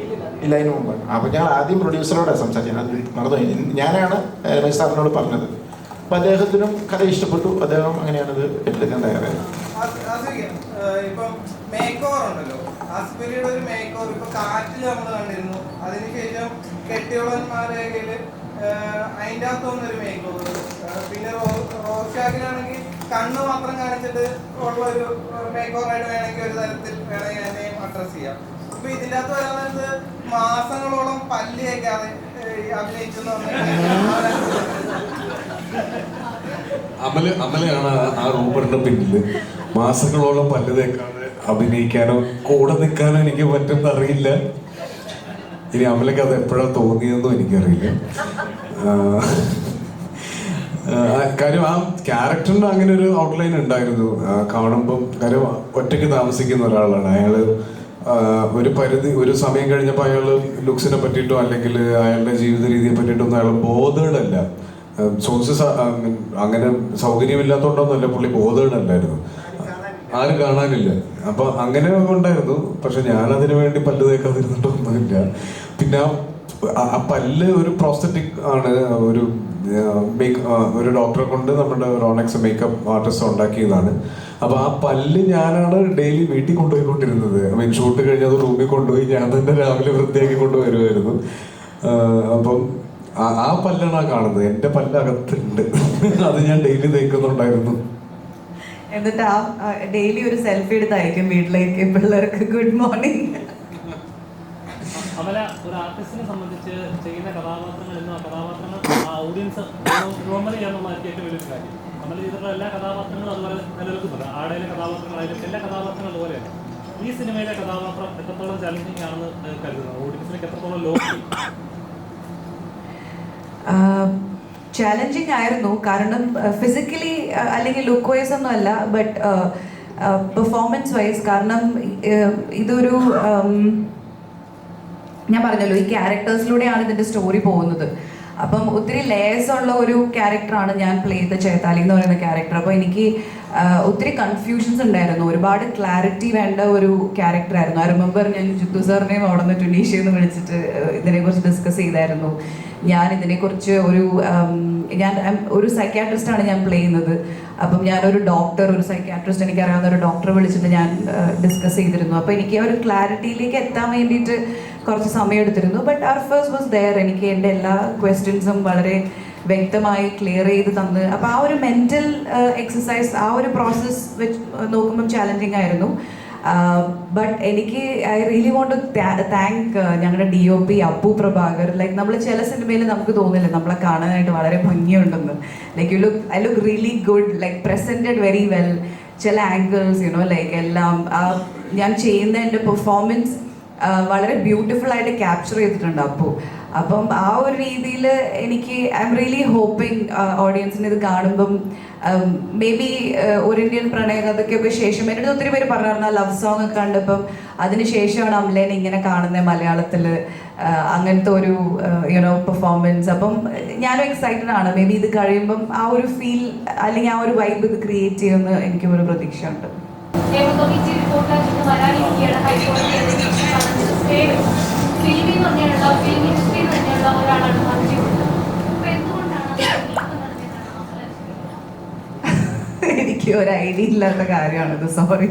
ഇല്ല അതിന് മുമ്പാണ്. അപ്പം ഞാൻ ആദ്യം പ്രൊഡ്യൂസറോടാണ് സംസാരിച്ചത്, അത് മറന്നുപോയി. ഞാനാണ് രമേശ് സാറിനോട് പറഞ്ഞത്. അപ്പം അദ്ദേഹത്തിനും കഥ ഇഷ്ടപ്പെട്ടു, അദ്ദേഹം അങ്ങനെയാണത് ഏറ്റെടുക്കാൻ തയ്യാറായത്. ഇപ്പം മേക്ക് ഓവർ ഉണ്ടല്ലോ, ആസിഫലിയുടെ ഒരു മേക്ക് ഓവർ ഇപ്പൊ കാറ്റിൽ നമ്മൾ കണ്ടിരുന്നു. അതിനുശേഷം കെട്ടിയോളന്മാരെ അതിൻ്റെ അകത്തൊന്നൊരു മേക്ക് ഓവർ. പിന്നെ റോഷാക്കിനാണെങ്കിൽ കണ്ണ് മാത്രം കാണിച്ചിട്ട് ഉള്ള ഒരു മേക്ക് ഓവറായിട്ട് വേണമെങ്കിൽ ഒരു തരത്തിൽ വേണമെങ്കിൽ അതിനെയും അഡ്രസ് ചെയ്യാം. അപ്പൊ ഇതിൻ്റെ അകത്ത് വരാൻ മാസങ്ങളോളം പല്ല് കേൾക്കാതെ അഭിനയിച്ചെന്ന് അമലയാണ് ആ റൂമറിന്റെ പിന്നില്. മാസങ്ങളോളം പല്ല് തേക്കാതെ അഭിനയിക്കാനോ കൂടെ നിൽക്കാനോ എനിക്ക് പറ്റുമെന്ന് അറിയില്ല. ഇനി അമലക്ക് അത് എപ്പോഴാണ് തോന്നിയതെന്നും എനിക്കറിയില്ല. കാര്യം ആ ക്യാരക്ടറിന് അങ്ങനെ ഒരു ഔട്ട്ലൈൻ ഉണ്ടായിരുന്നു കാണുമ്പം. കാര്യം ഒറ്റയ്ക്ക് താമസിക്കുന്ന ഒരാളാണ് അയാള്. ഒരു സമയം കഴിഞ്ഞപ്പോൾ അയാൾ ലുക്സിനെ പറ്റിയിട്ടോ അല്ലെങ്കിൽ അയാളുടെ ജീവിത രീതിയെ പറ്റിയിട്ടൊന്നും അയാൾ ബോധേഡല്ല. സോഴ്സസ് അങ്ങനെ സൗകര്യമില്ലാത്തതുകൊണ്ടൊന്നുമല്ല, പുള്ളി ബോധേഡല്ലായിരുന്നു, ആരും കാണാനില്ല. അപ്പൊ അങ്ങനെ ഉണ്ടായിരുന്നു. പക്ഷെ ഞാനതിനു വേണ്ടി പല്ല് തേക്കാതിരുന്നിട്ടൊന്നുമില്ല. പിന്നെ ആ പല്ല് ഒരു പ്രോസ്തറ്റിക് ആണ്, ഒരു ഡോക്ടറെ കൊണ്ട് നമ്മുടെ റോണക്സ് മേക്കപ്പ് ആർട്ടിസ്റ്റ് ഉണ്ടാക്കിയതാണ്. അപ്പൊ ആ പല്ല് ഞാനാണ് ഡെയിലി വീട്ടിൽ കൊണ്ടുപോയിക്കൊണ്ടിരുന്നത്. ഷൂട്ട് കഴിഞ്ഞത് റൂമിൽ കൊണ്ടുപോയി ഞാൻ തന്നെ രാവിലെ വൃത്തിയാക്കി കൊണ്ടുവരുമായിരുന്നു. അപ്പം ആ പല്ലാണ് കാണുന്നത്. എന്റെ പല്ല് അകത്തുണ്ട്, അത് ഞാൻ ഡെയിലി തേക്കുന്നുണ്ടായിരുന്നു. എന്നിട്ട് ആ ഡെയിലി ഒരു സെൽഫി എടുത്ത് അയക്കും വീട്ടിലേക്ക് പിള്ളേർക്ക് ഗുഡ് മോർണിംഗ്. അതുപോലെ ഒരു ആർട്ടിസ്റ്റിനെ സംബന്ധിച്ച് ചെയ്യുന്ന കഥാപാത്രങ്ങൾ എന്നും ആ കഥാപാത്രങ്ങൾ ആ ഓഡിയൻസ് നോർമലി ചെയ്യാന്നുള്ളതായിരിക്കും ഏറ്റവും വലിയൊരു കാര്യം. നമ്മൾ ചെയ്തിട്ടുള്ള എല്ലാ കഥാപാത്രങ്ങളും അതുപോലെ നിലനിൽക്കുന്നുണ്ട്. ആടയിലെ കഥാപാത്രങ്ങളായാലും എല്ലാ കഥാപാത്രങ്ങളും അതുപോലെയാണ്. ഈ സിനിമയിലെ കഥാപാത്രം എത്രത്തോളം ചാലഞ്ചിങ് ആണെന്ന് കരുതുന്നത്, ഓഡിയൻസിലേക്ക് എത്രത്തോളം ലോക്ക് ചാലഞ്ചിങ് ആയിരുന്നു. കാരണം ഫിസിക്കലി അല്ലെങ്കിൽ ലുക്ക് വൈസ് ഒന്നും അല്ല, ബട്ട് പെർഫോമൻസ് വൈസ്. കാരണം ഇതൊരു ഞാൻ പറഞ്ഞല്ലോ, ഈ ക്യാരക്ടേഴ്സിലൂടെയാണ് ഇതിൻ്റെ സ്റ്റോറി പോകുന്നത്. അപ്പം ഒത്തിരി ലേയേഴ്സ് ഉള്ള ഒരു ക്യാരക്ടറാണ് ഞാൻ പ്ലേ ചെയ്ത ചേത്താലി എന്ന് പറയുന്ന ക്യാരക്ടർ. അപ്പോൾ എനിക്ക് ഒത്തിരി കൺഫ്യൂഷൻസ് ഉണ്ടായിരുന്നു, ഒരുപാട് ക്ലാരിറ്റി വേണ്ട ഒരു ക്യാരക്ടറായിരുന്നു. ഐ റിമെമ്പർ ഞാൻ ജിത്തു സാറിനെയും അവിടെ നിന്ന് ടുണീഷ്യന്ന് വിളിച്ചിട്ട് ഇതിനെക്കുറിച്ച് ഡിസ്കസ് ചെയ്തായിരുന്നു. ഞാൻ ഇതിനെക്കുറിച്ച് ഞാൻ ഒരു സൈക്യാട്രിസ്റ്റാണ് ഞാൻ പ്ലേ ചെയ്യുന്നത്. അപ്പം ഞാനൊരു ഡോക്ടർ, ഒരു സൈക്യാട്രിസ്റ്റ്, എനിക്കറിയാവുന്ന ഒരു ഡോക്ടറെ വിളിച്ചിട്ട് ഞാൻ ഡിസ്കസ് ചെയ്തിരുന്നു. അപ്പോൾ എനിക്ക് ഒരു ക്ലാരിറ്റിയിലേക്ക് എത്താൻ വേണ്ടിയിട്ട് കുറച്ച് സമയം എടുത്തിരുന്നു. But Arfaz was there. എനിക്ക് എൻ്റെ എല്ലാ ക്വസ്റ്റ്യൻസും വളരെ വ്യക്തമായി ക്ലിയർ ചെയ്ത് തന്ന്. അപ്പോൾ ആ ഒരു മെൻ്റൽ എക്സസൈസ്, ആ ഒരു പ്രോസസ്സ് വെച്ച് നോക്കുമ്പം ചാലഞ്ചിങ് ആയിരുന്നു. ബട്ട് എനിക്ക് I really want to thank ഞങ്ങളുടെ DOP അപ്പു പ്രഭാകർ. ലൈക്ക് നമ്മൾ ചില സിനിമയിൽ നമുക്ക് തോന്നില്ല നമ്മളെ കാണാനായിട്ട് വളരെ ഭംഗിയുണ്ടെന്ന്. Like I look really good, like presented very well. ചില ആംഗിൾസ് ലൈക്ക് എല്ലാം ഞാൻ ചെയ്യുന്ന എൻ്റെ പെർഫോമൻസ് വളരെ ബ്യൂട്ടിഫുൾ ആയിട്ട് ക്യാപ്ചർ ചെയ്തിട്ടുണ്ട് അപ്പോൾ. അപ്പം ആ ഒരു രീതിയിൽ എനിക്ക് ഐ എം റിയലി ഹോപ്പിംഗ് ഓഡിയൻസിന് ഇത് കാണുമ്പം മേ ബി ഒരു ഇന്ത്യൻ പ്രണയകഥയ്ക്കൊക്കെ ശേഷം എൻ്റെ ഒത്തിരി പേര് പറഞ്ഞിരുന്ന ലവ് സോങ് ഒക്കെ കണ്ടപ്പം അതിന് ശേഷമാണ് അമലേനെ ഇങ്ങനെ കാണുന്നത് മലയാളത്തിൽ. അങ്ങനത്തെ ഒരു യുനോ പെർഫോമൻസ്. അപ്പം ഞാനും എക്സൈറ്റഡ് ആണ്. മേ ബി ഇത് കഴിയുമ്പം ആ ഒരു ഫീൽ അല്ലെങ്കിൽ ആ ഒരു വൈബ് ഇത് ക്രിയേറ്റ് ചെയ്യുമെന്ന് എനിക്കും ഒരു പ്രതീക്ഷയുണ്ട്. എനിക്ക് ഒരു ഐഡിയ ഇല്ലാത്ത കാര്യമാണിത്, സോറി.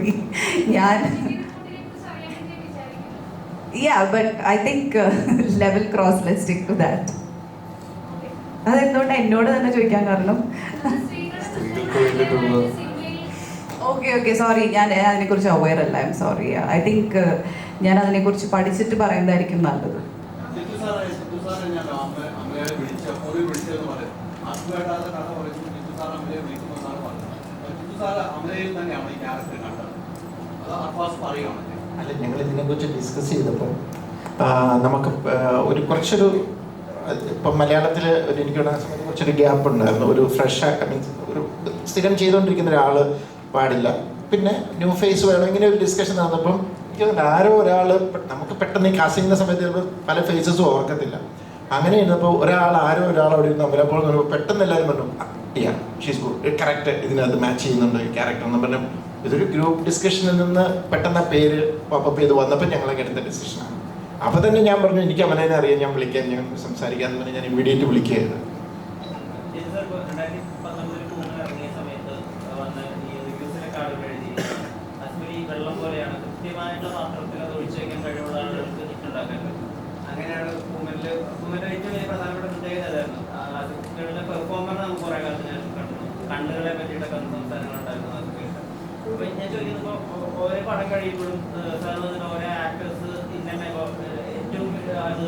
ഞാൻ but I think level cross, let's stick to that. അതെന്തുകൊണ്ട് എന്നോട് തന്നെ ചോദിക്കാൻ കാരണം? ഓക്കെ സോറി, ഞാൻ അതിനെക്കുറിച്ച് അവെയർ അല്ല. I am sorry. I think ഞാൻ അതിനെക്കുറിച്ച് പഠിച്ചിട്ട് പറയുന്നതായിരിക്കും നല്ലത്. അല്ല, ഞങ്ങൾ ഇതിനെക്കുറിച്ച് ഡിസ്കസ് ചെയ്തപ്പോൾ നമുക്ക് കുറച്ചൊരു ഇപ്പം മലയാളത്തിൽ എനിക്ക് കുറച്ചൊരു ഗ്യാപ്പ് ഉണ്ടായിരുന്നു. ഒരു ഫ്രഷ് മീൻസ് ഒരു സ്ഥിരം ചെയ്തുകൊണ്ടിരിക്കുന്ന ഒരാൾ പാടില്ല, പിന്നെ ന്യൂ ഫേസ് വേണം. ഇങ്ങനെ ഒരു ഡിസ്കഷൻ നടന്നപ്പം എനിക്ക് ആരോ ഒരാൾ നമുക്ക് പെട്ടെന്ന് ഈ കാസ്റ്റിങ്ങിൻ്റെ സമയത്ത് ചിലപ്പോൾ പല ഫേസസും ഓർക്കത്തില്ല. അങ്ങനെ ഇരുന്നപ്പോൾ ആരോ ഒരാൾ അവിടെ ഇരുന്ന് അമ്പലപ്പോൾ പെട്ടെന്ന് എല്ലാവരും പറഞ്ഞു ഷീസ് ഗുഡ്, കറക്റ്റ്, ഇതിനകത്ത് മാച്ച് ചെയ്യുന്നുണ്ട് ഈ ക്യാരക്ടർ എന്ന് പറഞ്ഞു. ഇതൊരു ഗ്രൂപ്പ് ഡിസ്കഷനിൽ നിന്ന് പെട്ടെന്ന് ആ പേര് പോപ്പപ്പ് ചെയ്ത് വന്നപ്പോൾ ഞങ്ങളൊക്കെ എടുത്ത ഡിസിഷനാണ്. അപ്പോൾ തന്നെ ഞാൻ പറഞ്ഞു എനിക്ക് അവനെ അറിയാം, ഞാൻ വിളിക്കാൻ, ഞാൻ സംസാരിക്കാമെന്ന് പറഞ്ഞ് ഞാൻ ഇമ്മീഡിയറ്റ് വിളിക്കുകയായിരുന്നു. വെള്ളം പോലെയാണ്, കൃത്യമായിട്ടുള്ള പാത്രത്തിൽ അത് ഒഴിച്ചു വയ്ക്കാൻ കഴിവുള്ള ആളുകൾക്ക് ഹിറ്റുണ്ടാക്കാൻ പറ്റും. അങ്ങനെയാണ് കൂമന്റെ ഏറ്റവും വലിയ പ്രധാനപ്പെട്ട പ്രത്യേകത അതായിരുന്നു. പെർഫോമർ നമുക്ക് കുറെ കാലത്തിന് ശേഷം കണ്ടു. കണ്ണുകളെ പറ്റിയിട്ടൊക്കെ സംസാരങ്ങൾ ഉണ്ടായിരുന്നു. അപ്പൊ ഞാൻ ചോദിക്കുമ്പോൾ ഓരോ പടം കഴിയുമ്പോഴും സാറിന് ഓരോ ആക്ടേഴ്സ് ഇന്നെ ഏറ്റവും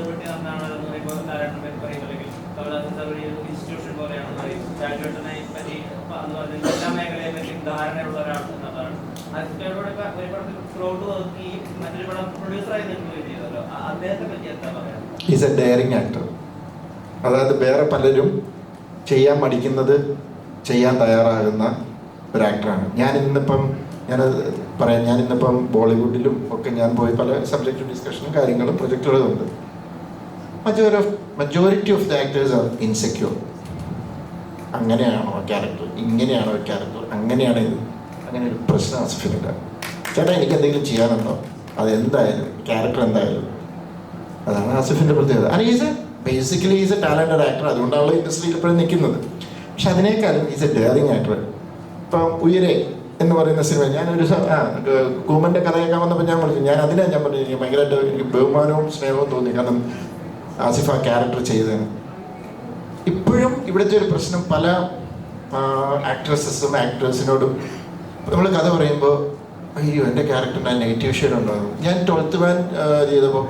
പറ്റി നന്നാണെന്ന് പറയുമ്പോൾ നാരായണൻ പേര് പറയും, അല്ലെങ്കിൽ കമലഹാസൻ സാർ ഒരു ഇൻസ്റ്റിറ്റ്യൂഷൻ പോലെയാണെന്ന് പറയും. രാജുവേട്ടനെ പറ്റി എന്ന് പറഞ്ഞാൽ എല്ലാ മേഖലയെ പറ്റി ധാരണയുള്ള ഒരാൾ എന്നതാണ്. അതിനോട് ഒരു പടത്തിൽ ഫ്ലോട്ട് നോക്കി മറ്റൊരു പടം പ്രൊഡ്യൂസറായി നിൽക്കുകയും ചെയ്തല്ലോ, അദ്ദേഹത്തെ പറ്റി എന്താ പറയാ? Is A daring actor. അതായത് വേറെ പലരും ചെയ്യാൻ മടിക്കുന്നത് ചെയ്യാൻ തയ്യാറാകുന്ന ഒരു ആക്ടറാണ്. ഞാനത് പറയാം, ഞാനിന്നിപ്പം ബോളിവുഡിലും ഒക്കെ ഞാൻ പോയി പല സബ്ജക്റ്റ് ഡിസ്കഷനും കാര്യങ്ങളും പ്രൊജക്റ്റുകളും ഉണ്ട്. Majority of the actors are insecure. അങ്ങനെയാണോ ക്യാരക്ടർ, ഇങ്ങനെയാണോ ക്യാരക്ടർ, അങ്ങനെയാണ് ഇത്, അങ്ങനെ ഒരു പ്രശ്നം ആസിഫിനില്ല. ചേട്ടാ എനിക്ക് എന്തെങ്കിലും ചെയ്യാനുണ്ടോ, അതെന്തായാലും ക്യാരക്ടർ എന്തായാലും. അതാണ് ആസിഫിൻ്റെ പ്രത്യേകത. And is basically is A talented actor. അതുകൊണ്ടാണല്ലോ ഇൻഡസ്ട്രിയിൽ ഇപ്പോഴും നിൽക്കുന്നത്. പക്ഷെ അതിനേക്കാളും ഈസ് എ ഡെയറിങ് ആക്ടർ. ഇപ്പം ഉയരെ എന്ന് പറയുന്ന സിനിമ ഞാനൊരു കൂമൻ്റെ കഥയൊക്കെ വന്നപ്പോൾ ഞാൻ പറഞ്ഞു, ഞാൻ പറഞ്ഞു എനിക്ക് ഭയങ്കരമായിട്ട് എനിക്ക് ബഹുമാനവും സ്നേഹവും തോന്നി. കാരണം ആസിഫ് ആ ക്യാരക്ടർ ചെയ്തതാണ്. ഇപ്പോഴും ഇവിടുത്തെ ഒരു പ്രശ്നം പല ആക്ട്രസസും ആക്ടേഴ്സിനോടും നമ്മൾ കഥ പറയുമ്പോൾ അയ്യോ എൻ്റെ ക്യാരക്ടറിന് നെഗറ്റീവ് ഷെയ്ഡ് ഉണ്ടാകും. ഞാൻ 12th Man ചെയ്തപ്പോൾ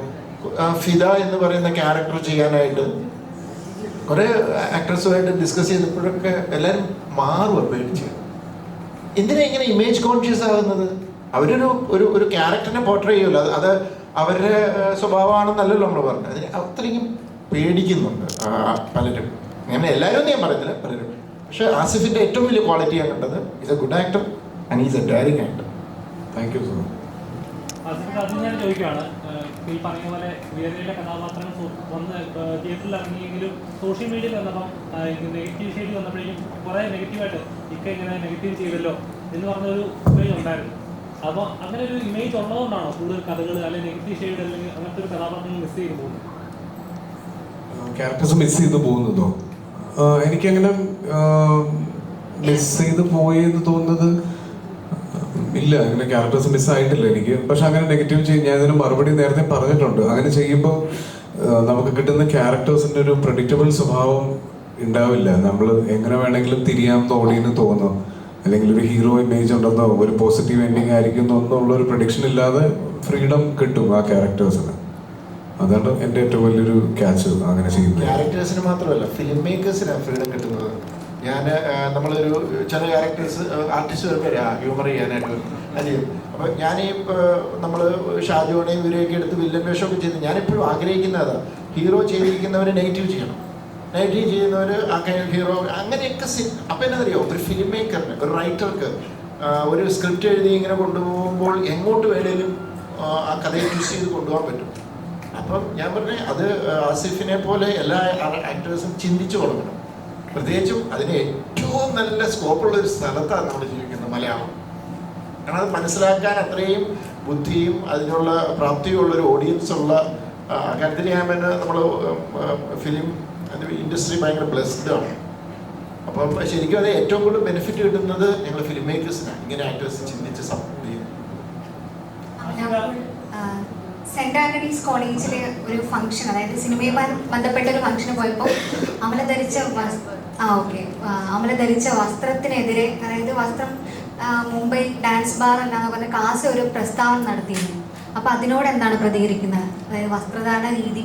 ഫിദ എന്ന് പറയുന്ന ക്യാരക്ടർ ചെയ്യാനായിട്ട് കുറേ ആക്ട്രസുമായിട്ട് ഡിസ്കസ് ചെയ്തപ്പോഴൊക്കെ എല്ലാവരും മാറുക പേടിച്ച്. എന്തിനാ ഇങ്ങനെ ഇമേജ് കോൺഷ്യസ് ആകുന്നത്? അവരൊരു ഒരു ക്യാരക്ടറിനെ പോർട്രേ ചെയ്യുമല്ലോ, അത് അവരുടെ സ്വഭാവമാണെന്നല്ലല്ലോ നമ്മൾ പറഞ്ഞത്. അതിന് അത്രയും പേടിക്കുന്നുണ്ട് പലരും. അങ്ങനെ എല്ലാവരും ഞാൻ പറയുന്നില്ല, പലരും. പക്ഷെ ആസിഫിൻ്റെ ഏറ്റവും വലിയ ക്വാളിറ്റി ഞാൻ കണ്ടത് is A good actor and is A daring actor. Thank you sir. Asif, അത് ഞാൻ ചോദിക്കുകയാണ്, ഈ പറഞ്ഞ പോലെ ഉയർന്നയിലെ കഥാപാത്രങ്ങൾ വന്ന് തിയേറ്ററിൽ ഇറങ്ങിയെങ്കിലും സോഷ്യൽ മീഡിയയിൽ വന്നപ്പം നെഗറ്റീവ് ഷെയ്ഡ് വന്നപ്പോഴേക്കും കുറേ നെഗറ്റീവായിട്ട് ഇങ്ങനെ നെഗറ്റീവ് ചെയ്തല്ലോ എന്ന് പറഞ്ഞൊരു ഇമേജ് ഉണ്ടായിരുന്നു. അപ്പോൾ അങ്ങനെ ഒരു ഇമേജ് ഉള്ളതുകൊണ്ടാണോ കൂടുതൽ കഥകൾ അല്ലെങ്കിൽ നെഗറ്റീവ് ഷെയ്ഡ് അല്ലെങ്കിൽ അങ്ങനത്തെ ഒരു കഥാപാത്രങ്ങൾ മിസ് ചെയ്ത് പോകുന്നത്? ക്യാരക്ടേഴ്സ് മിസ് ചെയ്ത് പോകുന്നതോ? എനിക്കങ്ങനെ മിസ് ചെയ്ത് പോയി എന്ന് തോന്നുന്നത് ഇല്ല. അങ്ങനെ ക്യാരക്ടേഴ്സ് മിസ്സായിട്ടില്ല എനിക്ക്. പക്ഷെ അങ്ങനെ നെഗറ്റീവ് ഞാൻ ഇതിന് മറുപടി നേരത്തെ പറഞ്ഞിട്ടുണ്ട്. അങ്ങനെ ചെയ്യുമ്പോൾ നമുക്ക് കിട്ടുന്ന ക്യാരക്ടേഴ്സിൻ്റെ ഒരു പ്രഡിക്റ്റബിൾ സ്വഭാവം ഉണ്ടാവില്ല. നമ്മൾ എങ്ങനെ വേണമെങ്കിലും തിരിയാമെന്ന് ഓഡിയന് തോന്നും, അല്ലെങ്കിൽ ഒരു ഹീറോ ഇമേജ് ഉണ്ടെന്നോ ഒരു പോസിറ്റീവ് എൻഡിങ് ആയിരിക്കും എന്നുള്ള ഒരു പ്രഡിക്ഷൻ ഇല്ലാതെ ഫ്രീഡം കിട്ടും ആ ക്യാരക്ടേഴ്സിന്. അതാണ് എൻ്റെ ഏറ്റവും വലിയൊരു ക്യാച്ച് അങ്ങനെ ചെയ്യുന്നത്. ക്യാരക്ടേഴ്സിന് മാത്രമല്ല, ഫിലിം മേക്കേഴ്സിനാണ് ഫ്രീഡം കിട്ടുന്നത്. നമ്മളൊരു ചില ക്യാരക്ടേഴ്സ് ആർട്ടിസ്റ്റ് വരുമ്പോൾ ഹ്യൂമർ ചെയ്യാനായിട്ട് അത് ചെയ്യും. അപ്പോൾ നമ്മൾ ഷാജോനെയും ഇവരെയൊക്കെ എടുത്ത് വില്ലൻ വേഷമൊക്കെ ചെയ്ത് ഞാനെപ്പോഴും ആഗ്രഹിക്കുന്നതാണ് ഹീറോ ചെയ്തിരിക്കുന്നവർ നെഗറ്റീവ് ചെയ്യണം, നെഗറ്റീവ് ചെയ്യുന്നവർ ഹീറോ അങ്ങനെയൊക്കെ. അപ്പോൾ എന്നറിയോ, ഒരു ഫിലിം മേക്കറിന്, ഒരു റൈറ്റർക്ക് ഒരു സ്ക്രിപ്റ്റ് എഴുതി ഇങ്ങനെ കൊണ്ടുപോകുമ്പോൾ എങ്ങോട്ട് വേണേലും ആ കഥയെ ചൂസ് ചെയ്ത് കൊണ്ടുപോകാൻ പറ്റും. അപ്പം ഞാൻ പറഞ്ഞ അത് ആസിഫിനെ പോലെ എല്ലാ ആക്ടേഴ്സും ചിന്തിച്ചു കൊടുക്കണം. പ്രത്യേകിച്ചും അതിന് ഏറ്റവും നല്ല സ്കോപ്പുള്ള ഒരു സ്ഥലത്താണ് നമ്മൾ ജീവിക്കുന്നത്, മലയാളം. കാരണം അത് മനസ്സിലാക്കാൻ അത്രയും ബുദ്ധിയും അതിനുള്ള പ്രാപ്തിയുള്ളൊരു ഓഡിയൻസ് ഉള്ള കാര്യത്തിൽ ഞാൻ പിന്നെ നമ്മൾ ഫിലിം ഇൻഡസ്ട്രി ഭയങ്കര ബ്ലെസ്ഡ് ആണ്. അപ്പം ശരിക്കും അത് ഏറ്റവും കൂടുതൽ ബെനിഫിറ്റ് കിട്ടുന്നത് ഞങ്ങൾ ഫിലിം മേക്കേഴ്സിനാണ്, ഇങ്ങനെ ആക്ടേഴ്സ് ചിന്തിച്ച് സപ്പോർട്ട് ചെയ്യുന്നത്. സെന്റ് ആന്റണീസ് കോളേജിൽ ഒരു ഫംഗ്ഷൻ, അതായത് സിനിമയുമായി ബന്ധപ്പെട്ട ഒരു ഫംഗ്ഷന് പോയപ്പോൾ അമല ധരിച്ച വസ്ത്രത്തിനെതിരെ, അതായത് വസ്ത്രം മുംബൈ ഡാൻസ് ബാർ എന്നാന്ന് പറഞ്ഞ കാസ് ഒരു പ്രസ്താവന നടത്തിയിരുന്നു. അപ്പോൾ അതിനോട് എന്താണ് പ്രതികരിക്കുന്നത്? അതായത് വസ്ത്രധാരണ രീതി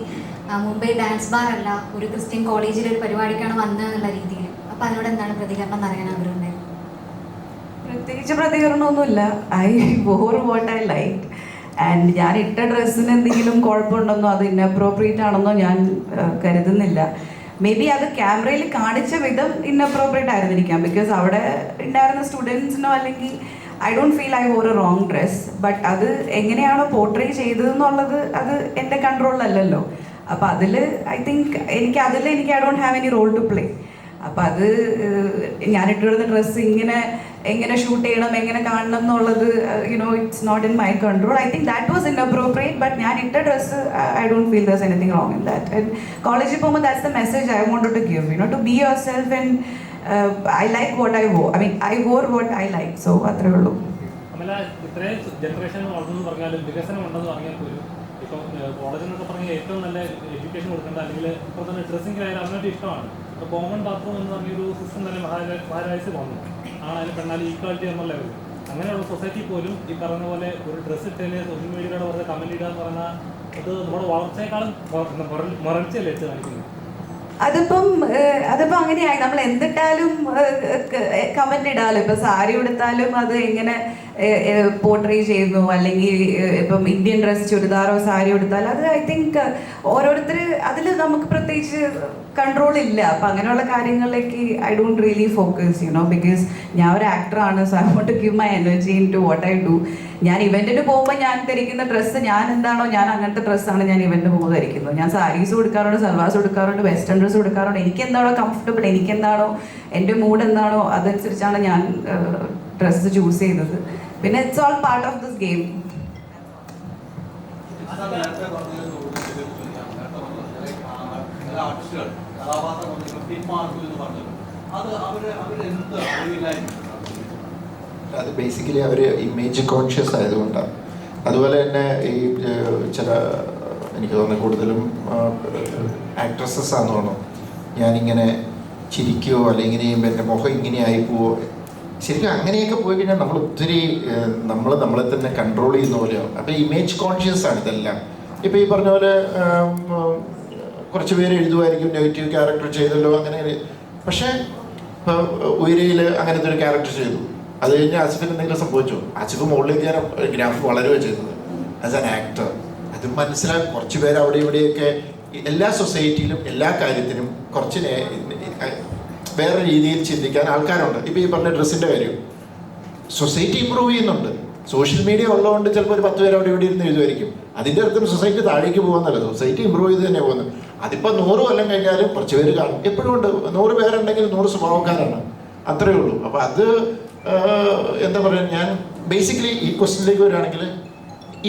മുംബൈ ഡാൻസ് ബാർ അല്ല, ഒരു ക്രിസ്ത്യൻ കോളേജിലെ ഒരു പരിപാടിക്കാണ് വന്നതെന്നുള്ള രീതിയിൽ. അപ്പോൾ അതിനോട് എന്താണ് പ്രതികരണം എന്നറിയാൻ ആഗ്രഹമുണ്ടായിരുന്നു. പ്രത്യേകിച്ച് പ്രതികരണമൊന്നുമില്ല. I wore what I like and ഞാൻ ഇട്ട ഡ്രസ്സിന് എന്തെങ്കിലും കുഴപ്പമുണ്ടെന്നോ അത് ഇന്നപ്രോപ്രിയേറ്റ് ആണെന്നോ ഞാൻ കരുതുന്നില്ല. മേ ബി അത് ക്യാമറയിൽ കാണിച്ച വിധം ഇന്നപ്രോപ്രിയേറ്റ് ആയിരുന്നിരിക്കാം, ബിക്കോസ് അവിടെ ഉണ്ടായിരുന്ന സ്റ്റുഡൻസിനോ അല്ലെങ്കിൽ I don't feel I wore a wrong dress. But അത് എങ്ങനെയാണോ പോർട്രേ ചെയ്തതെന്നുള്ളത് അത് എൻ്റെ കൺട്രോളിലല്ലല്ലോ. അപ്പോൾ അതിൽ ഐ തിങ്ക് എനിക്ക് I don't have any role to play. അപ്പം അത് ഞാനിട്ടിരുന്ന ഡ്രസ്സ് എങ്ങനെ ഷൂട്ട് ചെയ്യണം, എങ്ങനെ കാണണം എന്നുള്ളത് it's not in my control. I think that was inappropriate. But ഞാൻ ഇട്ട dress I don't feel there's anything wrong in that. And കോളേജിൽ പോകുമ്പോൾ that's the message I wanted to give, to be yourself and I like what I wore what I like. So അത്രേ ഉള്ളൂ. അമല, ഇത്രയും generation വളർന്നു പറഞ്ഞാലും വികസനം ഉണ്ടെന്ന് പറഞ്ഞാൽ പോലും ഇപ്പം കോളേജ് എന്നൊക്കെ പറഞ്ഞാൽ ഏറ്റവും നല്ല എഡ്യൂക്കേഷൻ കൊടുക്കേണ്ട, അല്ലെങ്കിൽ ഇപ്പോൾ തന്നെ ഡ്രസ്സിങ്ങിലായാലും അവനൊരു ഇഷ്ടമാണ്. ഇപ്പോൾ കോമൺ ബാത്റൂം എന്ന് പറഞ്ഞൊരു സിസ്റ്റം തന്നെ മഹാരാജ്യത്ത് വന്നു. ആണായാലും പെണ്ണാലും ഈക്വാലിറ്റി എന്നുള്ള ലെവലിൽ അങ്ങനെയുള്ള സൊസൈറ്റി പോലും ഈ പറഞ്ഞ പോലെ ഒരു ഡ്രസ്സ് ഇട്ടതിന് സോഷ്യൽ മീഡിയയുടെ പറഞ്ഞ കമൻറ്റ് ഇടുക എന്ന് പറഞ്ഞാൽ അത് നമ്മുടെ വളർച്ചയെക്കാളും മറച്ചല്ലേ വെച്ച് കാണിക്കുന്നത്. അതിപ്പം അങ്ങനെയായി. നമ്മൾ എന്തിട്ടാലും കമന്റ് ഇടാലോ. ഇപ്പൊ സാരി ഉടുത്താലും അത് എങ്ങനെ പോർട്രേ ചെയ്യുന്നു, അല്ലെങ്കിൽ ഇപ്പം ഇന്ത്യൻ ഡ്രസ് ചുരിദാറോ സാരി ഉടുത്താൽ അത് ഐ തിങ്ക് ഓരോരുത്തർ അതിൽ നമുക്ക് പ്രത്യേകിച്ച് കൺട്രോൾ ഇല്ല. അപ്പം അങ്ങനെയുള്ള കാര്യങ്ങളിലേക്ക് I don't really focus because ഞാൻ ഒരു ആക്ടറാണ്. So I want to give my energy into what I do. ഞാൻ ഇവന്റിന് പോകുമ്പോൾ ഞാൻ ധരിക്കുന്ന ഡ്രസ്സ് ഞാൻ എന്താണോ, ഞാൻ അങ്ങനത്തെ ഡ്രസ്സാണ് ഞാൻ ഇവന്റിന് പോകുമ്പോൾ ധരിക്കുന്നത്. ഞാൻ സാരീസ് കൊടുക്കാറുണ്ട്, സൽവാസ് കൊടുക്കാറുണ്ട്, വെസ്റ്റേൺ ഡ്രസ്സ് കൊടുക്കാറുണ്ട്. എനിക്ക് എന്താണോ കംഫർട്ടബിൾ, എനിക്കെന്താണോ എൻ്റെ മൂഡ് എന്താണോ അതനുസരിച്ചാണ് ഞാൻ ഡ്രസ്സ് ചൂസ് ചെയ്തത്. പിന്നെ it's all part of this game. അത് ബേസിക്കലി അവർ ഇമേജ് കോൺഷ്യസ് ആയതുകൊണ്ടാണ്. അതുപോലെ തന്നെ ഈ ചില എനിക്ക് തോന്നുന്നത് കൂടുതലും ആക്ട്രസസ് ആണെന്ന് തോന്നുന്നു, ഞാനിങ്ങനെ ചിരിക്കുകയോ അല്ലെങ്കിൽ ഇങ്ങനെ ചെയ്യുമ്പോൾ എൻ്റെ മുഖം ഇങ്ങനെ ആയിപ്പോവോ. ശരിക്കും അങ്ങനെയൊക്കെ പോയി കഴിഞ്ഞാൽ നമ്മൾ ഒത്തിരി നമ്മളെ തന്നെ കൺട്രോൾ ചെയ്യുന്ന പോലെയാവും. അപ്പോൾ ഇമേജ് കോൺഷ്യസ് ആണ് ഇതെല്ലാം. ഇപ്പോൾ ഈ പറഞ്ഞ പോലെ കുറച്ച് പേര് എഴുതുമായിരിക്കും നെഗറ്റീവ് ക്യാരക്ടർ ചെയ്തല്ലോ അങ്ങനെ. പക്ഷേ ഇപ്പോൾ ഉയരയിൽ അങ്ങനത്തെ ഒരു ക്യാരക്ടർ ചെയ്തു, അത് കഴിഞ്ഞ് ആസിഫിന് എന്തെങ്കിലും സംഭവിച്ചോ? ആസിഫ് മുകളിലേക്ക് ഞാൻ ഗ്രാഫ് വളരുകയോ ചെയ്തത് ആസ് ആൻ ആക്ടർ. അത് മനസ്സിലാക്കി കുറച്ച് പേര് അവിടെ ഇവിടെയൊക്കെ എല്ലാ സൊസൈറ്റിയിലും എല്ലാ കാര്യത്തിനും കുറച്ച് വേറെ രീതിയിൽ ചിന്തിക്കാൻ ആൾക്കാരുണ്ട്. ഇപ്പോൾ ഈ പറഞ്ഞ ഡ്രസ്സിൻ്റെ കാര്യം സൊസൈറ്റി ഇമ്പ്രൂവ് ചെയ്യുന്നുണ്ട്. സോഷ്യൽ മീഡിയ ഉള്ളതുകൊണ്ട് ചിലപ്പോൾ ഒരു 10 പേര് അവിടെ ഇവിടെ ഇരുന്ന് എഴുതുമായിരിക്കും. അതിൻ്റെ അർത്ഥം സൊസൈറ്റി താഴേക്ക് പോകുന്നല്ല, സൊസൈറ്റി ഇമ്പ്രൂവ് ചെയ്ത് തന്നെ പോകുന്നത്. അതിപ്പോൾ 100 കൊല്ലം കഴിഞ്ഞാലും കുറച്ച് പേര് കാണും. എപ്പോഴും ഉണ്ട്, 100 പേരുണ്ടെങ്കിൽ 100 സ്വഭാവക്കാരാണ്, അത്രയേ ഉള്ളൂ. അപ്പോൾ അത് എന്താ പറയുക, ഞാൻ ബേസിക്കലി ഈ ക്വസ്റ്റ്യനിലേക്ക് വരികയാണെങ്കിൽ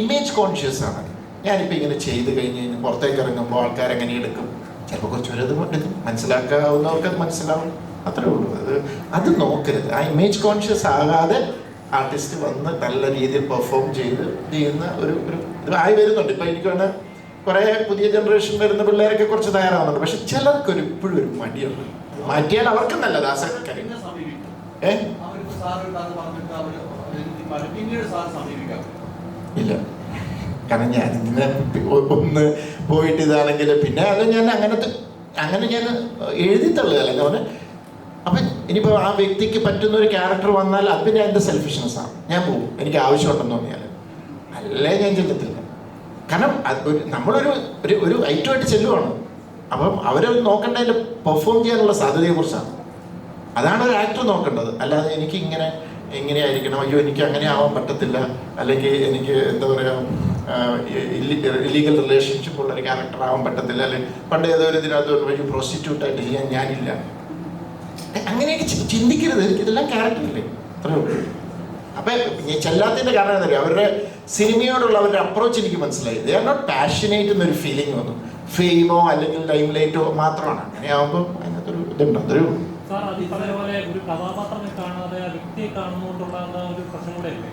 ഇമേജ് കോൺഷ്യസ് ആണ്. ഞാനിപ്പോൾ ഇങ്ങനെ ചെയ്ത് കഴിഞ്ഞ് പുറത്തേക്ക് ഇറങ്ങുമ്പോൾ ആൾക്കാരെങ്ങനെ എടുക്കും, ചിലപ്പോൾ കുറച്ച് പേര് അത് എടുക്കും, മനസ്സിലാക്കാവുന്നവർക്ക് അത് മനസ്സിലാവും, അത്രേ ഉള്ളൂ. അത് നോക്കരുത്. ആ ഇമേജ് കോൺഷ്യസ് ആകാതെ ആർട്ടിസ്റ്റ് വന്ന് നല്ല രീതിയിൽ പെർഫോം ചെയ്യുന്ന ഒരു ഇത് ആയി വരുന്നുണ്ട്. ഇപ്പം എനിക്ക് വേണേൽ കുറേ പുതിയ ജനറേഷൻ വരുന്ന പിള്ളേരൊക്കെ കുറച്ച് തയ്യാറാവുന്നുണ്ട്. പക്ഷെ ചിലർക്കൊരു ഇപ്പോഴും ഒരു മടിയുണ്ട്. മാറ്റിയാൽ അവർക്ക് നല്ലത്. ഇല്ല, കാരണം ഞാൻ ഇങ്ങനെ ഒന്ന് പോയിട്ട് ഇതാണെങ്കിൽ പിന്നെ അത് ഞാൻ അങ്ങനെ ഞാൻ എഴുതി തള്ളുകയല്ല. ഞാൻ അപ്പം ഇനിയിപ്പോൾ ആ വ്യക്തിക്ക് പറ്റുന്ന ഒരു ക്യാരക്ടർ വന്നാൽ അത് പിന്നെ എൻ്റെ സെൽഫിഷ്നെസ്സാണ്. ഞാൻ പോകും, എനിക്ക് ആവശ്യമുണ്ടെന്ന് തോന്നിയാൽ, അല്ലേ ഞാൻ ചെല്ലത്തില്ല. കാരണം നമ്മളൊരു ഐറ്റമായിട്ട് ചെല്ലുവാണ്. അപ്പം അവർ നോക്കേണ്ടതിൻ്റെ പെർഫോം ചെയ്യാനുള്ള സാധ്യതയെക്കുറിച്ചാണ്. അതാണ് ഒരു ആക്ടർ നോക്കേണ്ടത്. അല്ലാതെ എനിക്ക് എങ്ങനെയായിരിക്കണം, അയ്യോ എനിക്ക് അങ്ങനെ ആവാൻ പറ്റത്തില്ല, അല്ലെങ്കിൽ എനിക്ക് എന്താ പറയുക ഇല്ലീഗൽ റിലേഷൻഷിപ്പ് ഉള്ള ഒരു ക്യാരക്ടർ ആവാൻ പറ്റത്തില്ല, അല്ലെങ്കിൽ പണ്ട് ഏതോ ഒരു ഇതിനകത്ത് വഴി പ്രോസ്റ്റിറ്റ്യൂട്ടായിട്ട് ചെയ്യാൻ ഞാനില്ല. അങ്ങനെയൊക്കെ ചിന്തിക്കരുത്. ഇതെല്ലാം ക്യാരക്ടറില്ലേ, അത്രേ ഉള്ളൂ. അപ്പം ചെല്ലാത്തതിൻ്റെ കാരണം എന്താ പറയുക, അവരുടെ സിനിമയോടുള്ള അവരുടെ അപ്രോച്ച് എനിക്ക് മനസ്സിലായി. ദേ ആർ നോട്ട് പാഷനേറ്റ് എന്നൊരു ഫീലിംഗ് വന്നു. ഫെയിമോ അല്ലെങ്കിൽ ലൈം ലൈറ്റോ മാത്രമാണ്. അങ്ങനെയാകുമ്പോൾ അതിനകത്തൊരു ഇതുണ്ട്, അതൊരു സാർ അത് ഈ പറഞ്ഞ പോലെ ഒരു കഥാപാത്രത്തെ കാണാതെ ആ വ്യക്തിയെ കാണുന്നതുകൊണ്ടുള്ള ഒരു പ്രശ്നം കൂടെ അല്ലേ?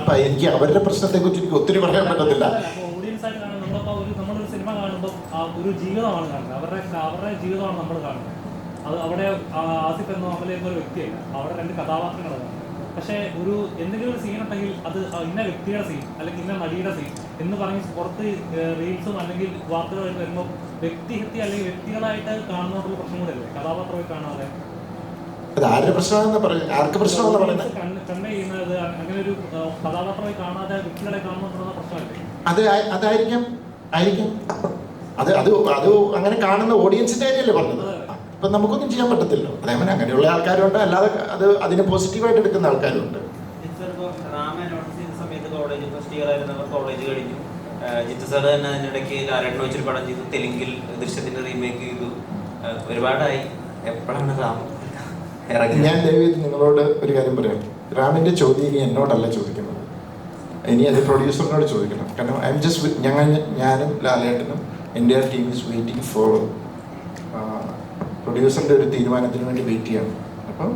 അപ്പം എനിക്ക് അവരുടെ പ്രശ്നത്തെക്കുറിച്ച് എനിക്ക് ഒത്തിരി പറയാൻ പറ്റത്തില്ല. ഓഡിയൻസ് ആയിട്ട് കാണുന്നത് നമ്മളിപ്പോൾ നമ്മളൊരു സിനിമ കാണുമ്പോൾ ആ ഒരു ജീവിതമാണ് കാണുന്നത്, അവരുടെ ജീവിതമാണ് നമ്മൾ കാണുന്നത്. അത് അവിടെ ആസിഫ് എന്നോ അമല എന്നൊരു വ്യക്തിയല്ല, അവിടെ രണ്ട് കഥാപാത്രങ്ങളാണ്. പക്ഷേ എന്തെങ്കിലും ഒരു സീൻ ഉണ്ടെങ്കിൽ അത് ഇന്ന വ്യക്തിയുടെ സീൻ അല്ലെങ്കിൽ ഇന്ന നടിയുടെ സീൻ എന്ന് പറഞ്ഞ് പുറത്ത് റീൽസും അല്ലെങ്കിൽ വാർത്തകളായിട്ട് വരുമ്പോൾ വ്യക്തിഹത്യ അല്ലെങ്കിൽ വ്യക്തികളായിട്ട് കാണുന്നതുള്ള പ്രശ്നം കൂടെ അല്ലേ, കഥാപാത്രമായി കാണാതെ? അത് ആരുടെ പ്രശ്നമാണെന്ന് പറഞ്ഞു, ആർക്ക് പ്രശ്നമാണെന്ന് പറയുന്നത്? കൺവേ ചെയ്യുന്നത് അങ്ങനെ ഒരു കഥാപാത്രമായി കാണാതെ വ്യക്തികളെ കാണുന്ന പ്രശ്നമല്ലേ? അതായിരിക്കാം. അത് അങ്ങനെ കാണുന്ന ഓഡിയൻസിന്റെ കാര്യമല്ലേ പറഞ്ഞത്. ഇപ്പം നമുക്കൊന്നും ചെയ്യാൻ പറ്റത്തില്ലോ. അതേപോലെ അങ്ങനെയുള്ള ആൾക്കാരുണ്ട്, അല്ലാതെ അതിനെ പോസിറ്റീവായിട്ട് എടുക്കുന്ന ആൾക്കാരുണ്ട്. കോളേജ് ഫസ്റ്റ് ഇയർ ആയിരുന്നവർ കോളേജ് കഴിഞ്ഞു. ജിത്തു സാർ തന്നെ അതിനിടയ്ക്ക് ലാലേട്ടനെ വെച്ചൊരു പടം ചെയ്തു, തെലുങ്കിൽ ദൃശ്യത്തിന്റെ റീമേക്ക് ചെയ്തു. ഒരുപാടായി. എപ്പോഴാണ് റാം ഇറങ്ങി? ഞാൻ ദയവേത് നിങ്ങളോട് ഒരു കാര്യം പറയാം. റാമിന്റെ ചോദ്യം ഇനി എന്നോടല്ല ചോദിക്കുന്നത്, ഇനി അത് പ്രൊഡ്യൂസറിനോട് ചോദിക്കണം. കാരണം ഐ എം ജസ്റ്റ് ഞാനും ലാലേട്ടനും എൻ്റെ ടീം ഈസ് വെയിറ്റിംഗ് ഫോർ പ്രൊഡ്യൂസറിൻ്റെ ഒരു തീരുമാനത്തിന് വേണ്ടി വെയിറ്റ് ചെയ്യണം. അപ്പം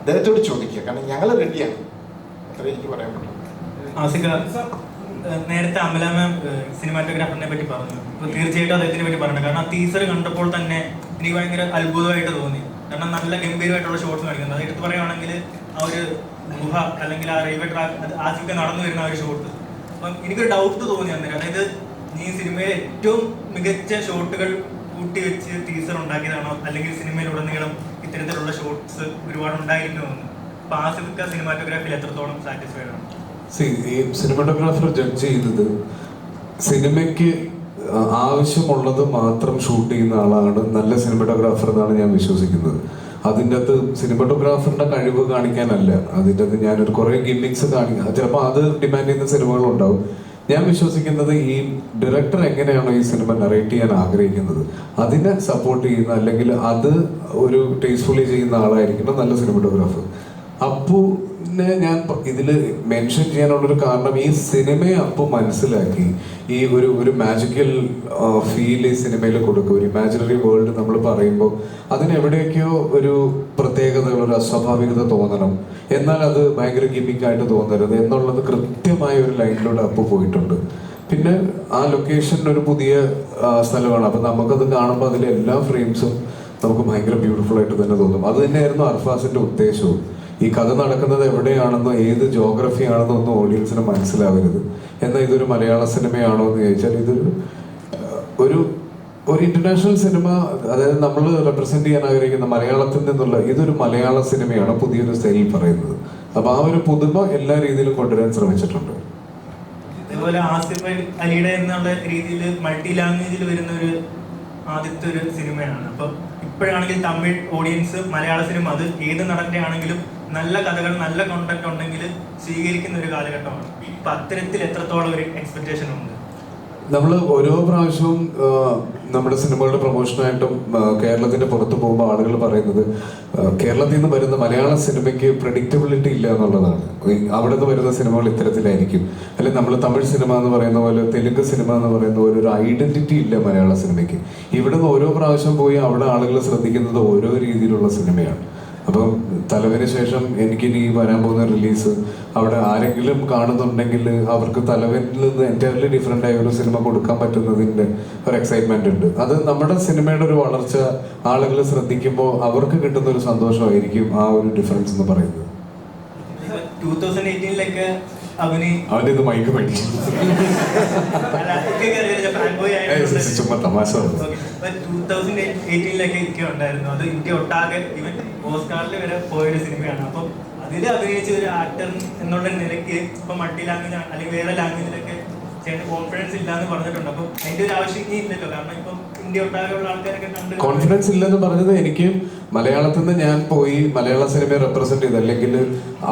അദ്ദേഹത്തോട് ചോദിക്കുക, കാരണം ഞങ്ങൾ റെഡിയാണ്. അത്രേ എനിക്ക് പറയാൻ പറ്റും. ആസിക, നേരത്തെ അമല മാം സിനിമാറ്റോഗ്രാഫറിനെ പറ്റി പറഞ്ഞു. അപ്പോൾ തീർച്ചയായിട്ടും അദ്ദേഹത്തിനെ പറ്റി പറഞ്ഞു. കാരണം ആ ടീസർ കണ്ടപ്പോൾ തന്നെ എനിക്ക് ഭയങ്കര അത്ഭുതമായിട്ട് തോന്നി. കാരണം നല്ല ഗംഭീരമായിട്ടുള്ള ഷോട്ട്സ് കാണിക്കുന്നത്. അത് എടുത്ത് പറയുകയാണെങ്കിൽ ആ ഒരു ഗുഹ അല്ലെങ്കിൽ ആ റെയിൽവേ ട്രാക്ക്, അത് ആസിഫ നടന്നു വരുന്ന ആ ഒരു ഷോട്ട്, അപ്പം എനിക്കൊരു ഡൗട്ട് തോന്നി അന്നേരം. അതായത് ഈ സിനിമയിലെ ഏറ്റവും മികച്ച ഷോട്ടുകൾ കൂട്ടി വെച്ച് ടീസർ ഉണ്ടാക്കിയതാണോ, അല്ലെങ്കിൽ സിനിമയിലുടനീളം ഇത്തരത്തിലുള്ള ഷോട്ട്സ് ഒരുപാട് ഉണ്ടായിരുന്നു എന്ന്. അപ്പോൾ ആസിഫിക്ക സിനിമാറ്റോഗ്രാഫിയിൽ എത്രത്തോളം സാറ്റിസ്ഫൈഡ് ആണ്? ഈ സിനിമാറ്റോഗ്രാഫർ ജഡ്ജ് ചെയ്യുന്നത് സിനിമയ്ക്ക് ആവശ്യമുള്ളത് മാത്രം ഷൂട്ട് ചെയ്യുന്ന ആളാണ് നല്ല സിനിമാറ്റോഗ്രാഫർ എന്നാണ് ഞാൻ വിശ്വസിക്കുന്നത്. അതിൻ്റെ അകത്ത് സിനിമാറ്റോഗ്രാഫറിന്റെ കഴിവ് കാണിക്കാനല്ല, അതിൻ്റെ അകത്ത് ഞാനൊരു കുറേ ഗിമ്മിക്സ് കാണിക്കാം. ചിലപ്പോൾ അത് ഡിമാൻഡ് ചെയ്യുന്ന സിനിമകളുണ്ടാവും. ഞാൻ വിശ്വസിക്കുന്നത് ഈ ഡയറക്ടർ എങ്ങനെയാണോ ഈ സിനിമ നറേറ്റ് ചെയ്യാൻ ആഗ്രഹിക്കുന്നത് അതിനെ സപ്പോർട്ട് ചെയ്യുന്ന, അല്ലെങ്കിൽ അത് ഒരു ടേസ്റ്റ്ഫുള്ളി ചെയ്യുന്ന ആളായിരിക്കണം നല്ല സിനിമാറ്റോഗ്രാഫർ. അപ്പുവിനെ ഞാൻ ഇതിൽ മെൻഷൻ ചെയ്യാനുള്ളൊരു കാരണം, ഈ സിനിമയെ അപ്പു മനസ്സിലാക്കി ഈ ഒരു മാജിക്കൽ ഫീൽ ഈ സിനിമയിൽ കൊടുക്കുക. ഒരു ഇമാജിനറി വേൾഡ് നമ്മൾ പറയുമ്പോൾ അതിനെവിടെയൊക്കെയോ ഒരു പ്രത്യേകതകൾ, ഒരു അസ്വാഭാവികത തോന്നണം, എന്നാൽ അത് ഭയങ്കര ഗിമ്മിക്കായിട്ട് തോന്നരുത് എന്നുള്ളത് കൃത്യമായ ഒരു ലൈനിലൂടെ അപ്പു പോയിട്ടുണ്ട്. പിന്നെ ആ ലൊക്കേഷൻ ഒരു പുതിയ സ്ഥലമാണ്. അപ്പം നമുക്കത് കാണുമ്പോൾ അതിലെ എല്ലാ ഫ്രെയിംസും നമുക്ക് ഭയങ്കര ബ്യൂട്ടിഫുൾ ആയിട്ട് തന്നെ തോന്നും. അത് തന്നെയായിരുന്നു അർഫാസിന്റെ ഉദ്ദേശവും. ഈ കഥ നടക്കുന്നത് എവിടെയാണെന്നോ ഏത് ജോഗ്രഫി ആണെന്നോ ഒന്നും ഓഡിയൻസിന് മനസ്സിലാവരുത്. എന്നാൽ ഇതൊരു മലയാള സിനിമയാണോ എന്ന് ചോദിച്ചാൽ ഇതൊരു ഒരു ഇന്റർനാഷണൽ സിനിമ, അതായത് നമ്മൾ റെപ്രസെന്റ് ചെയ്യാൻ ആഗ്രഹിക്കുന്ന മലയാളത്തിൽ നിന്നുള്ള ഇതൊരു മലയാള സിനിമയാണ് പുതിയൊരു സ്റ്റൈലിൽ പറയുന്നത്. അപ്പൊ ആ ഒരു പുതുമ എല്ലാ രീതിയിലും കൊണ്ടുവരാൻ ശ്രമിച്ചിട്ടുണ്ട്. അതുപോലെ ആസിഫ് അലിയുടെ എന്നുള്ള രീതിയിൽ മൾട്ടി ലാംഗ്വേജിൽ വരുന്ന ഒരു ആദ്യത്തെ ഒരു സിനിമയാണ്. അപ്പൊ ഇപ്പോഴാണെങ്കിൽ തമിഴ് ഓഡിയൻസ് മലയാള സിനിമ, അത് ഏത് നടന്റെ ആണെങ്കിലും നല്ല കഥകൾ, നല്ല കോണ്ടന്റ് ഉണ്ടെങ്കിൽ സ്വീകരിക്കുന്ന ഒരു കാലഘട്ടമാണ്. അപ്പൊ അത്തരത്തിൽ എത്രത്തോളം ഒരു എക്സ്പെക്ടേഷൻ ഉണ്ട്? നമ്മൾ ഓരോ പ്രാവശ്യവും നമ്മുടെ സിനിമകളുടെ പ്രൊമോഷനായിട്ടും കേരളത്തിന്റെ പുറത്ത് പോകുമ്പോൾ ആളുകൾ പറയുന്നത് കേരളത്തിൽ നിന്ന് വരുന്ന മലയാള സിനിമയ്ക്ക് പ്രഡിക്റ്റബിലിറ്റി ഇല്ല എന്നുള്ളതാണ്. അവിടെ നിന്ന് വരുന്ന സിനിമകൾ ഇത്തരത്തിലായിരിക്കും, അല്ലെങ്കിൽ നമ്മൾ തമിഴ് സിനിമ എന്ന് പറയുന്ന പോലെ, തെലുങ്ക് സിനിമ എന്ന് പറയുന്ന പോലെ ഒരു ഐഡന്റിറ്റി ഇല്ല മലയാള സിനിമയ്ക്ക്. ഇവിടെ നിന്ന് ഓരോ പ്രാവശ്യം പോയി അവിടെ ആളുകൾ ശ്രദ്ധിക്കുന്നത് ഓരോ രീതിയിലുള്ള സിനിമയാണ്. അപ്പം തലവിന് ശേഷം എനിക്കിനി വരാൻ പോകുന്ന റിലീസ് അവിടെ ആരെങ്കിലും കാണുന്നുണ്ടെങ്കിൽ അവർക്ക് തലവനിൽ നിന്ന് എൻറ്റയർലി ഡിഫറെൻ്റ് ആയ ഒരു സിനിമ കൊടുക്കാൻ പറ്റുന്നതിൻ്റെ ഒരു എക്സൈറ്റ്മെന്റ് ഉണ്ട്. അത് നമ്മുടെ സിനിമയുടെ ഒരു വളർച്ച ആളുകൾ ശ്രദ്ധിക്കുമ്പോൾ അവർക്ക് കിട്ടുന്ന ഒരു സന്തോഷമായിരിക്കും ആ ഒരു ഡിഫറൻസ് എന്ന് പറയുന്നത്. 2018 അവൻ്റെ ഇത് മൈക്ക് പഠിക്കും, ചുമ്മാ തമാശ. 2018 ഇന്ത്യ ഉണ്ടായിരുന്നു. അത് ഇന്ത്യ ഒട്ടാകെ ഇവൻ ഓസ്കാറിൽ വരെ പോയൊരു സിനിമയാണ്. അപ്പം അതിൽ അഭിനയിച്ച ഒരു ആക്ടർ എന്നുള്ള നിലയ്ക്ക് ഇപ്പം മൾട്ടി ലാംഗ്വേജ് അല്ലെങ്കിൽ വേറെ ലാംഗ്വേജിലൊക്കെ ചേട്ടൻ കോൺഫിഡൻസ് ഇല്ല എന്ന് പറഞ്ഞിട്ടുണ്ട്. അപ്പം അതിൻ്റെ ഒരു ആവശ്യം ഇനി ഇല്ലല്ലോ. കാരണം ഇപ്പം ഇന്ത്യ ഒട്ടാകെയുള്ള ആൾക്കാരൊക്കെ കണ്ട് കോൺഫിഡൻസ് ഇല്ലെന്ന് പറഞ്ഞത് എനിക്ക് മലയാളത്തിൽ നിന്ന് ഞാൻ പോയി മലയാള സിനിമയെ റെപ്രസെന്റ് ചെയ്ത് അല്ലെങ്കിൽ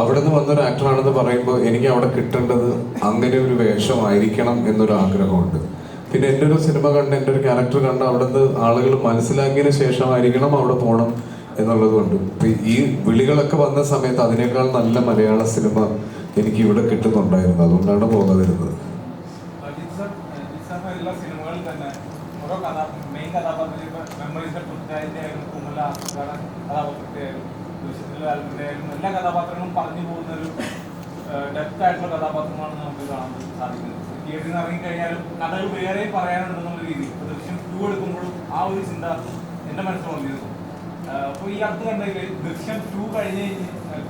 അവിടെ നിന്ന് വന്നൊരു ആക്ടറാണെന്ന് പറയുമ്പോൾ എനിക്ക് അവിടെ കിട്ടേണ്ടത് അങ്ങനെ ഒരു വേഷമായിരിക്കണം എന്നൊരു ആഗ്രഹമുണ്ട്. പിന്നെ എൻ്റെ ഒരു സിനിമ കണ്ട് എൻ്റെ ഒരു ക്യാരക്ടർ കണ്ട് അവിടെ നിന്ന് ആളുകൾ മനസ്സിലാക്കിയതിന് ശേഷമായിരിക്കണം അവിടെ പോകണം എന്നുള്ളതുകൊണ്ട് ഈ വിളികളൊക്കെ വന്ന സമയത്ത് അതിനേക്കാൾ നല്ല മലയാള സിനിമ എനിക്ക് ഇവിടെ കിട്ടുന്നുണ്ടായിരുന്നു. അതുകൊണ്ടാണ് പോകാതിരുന്നത്. എല്ലാ സിനിമകളിൽ തന്നെ ഓരോ മെയിൻ കഥാപാത്രത്തിൽ മെമ്മറീസ് പൃഥ്വിരാജിന്റെ ആയാലും കുമല കഥാപാത്രത്തെ ആയാലും ദൃശ്യത്തിലെ ആൽബിന്റെ ആയാലും എല്ലാ കഥാപാത്രങ്ങളും പറഞ്ഞു പോകുന്ന ഒരു ഡെപ്ത് ആയിട്ടുള്ള കഥാപാത്രമാണ് നമുക്ക് കാണാൻ സാധിക്കുന്നത്. തിയേറ്ററിൽ നിന്ന് ഇറങ്ങിക്കഴിഞ്ഞാലും കഥകൾ വേറെ പറയാനുണ്ടെന്നുള്ള രീതി ദൃശ്യം 2 എടുക്കുമ്പോഴും ആ ഒരു ചിന്ത എൻ്റെ മനസ്സിൽ വന്നിരുന്നു. അപ്പോൾ ഈ അടുത്ത് കണ്ടതിൽ ദൃശ്യം 2 കഴിഞ്ഞ്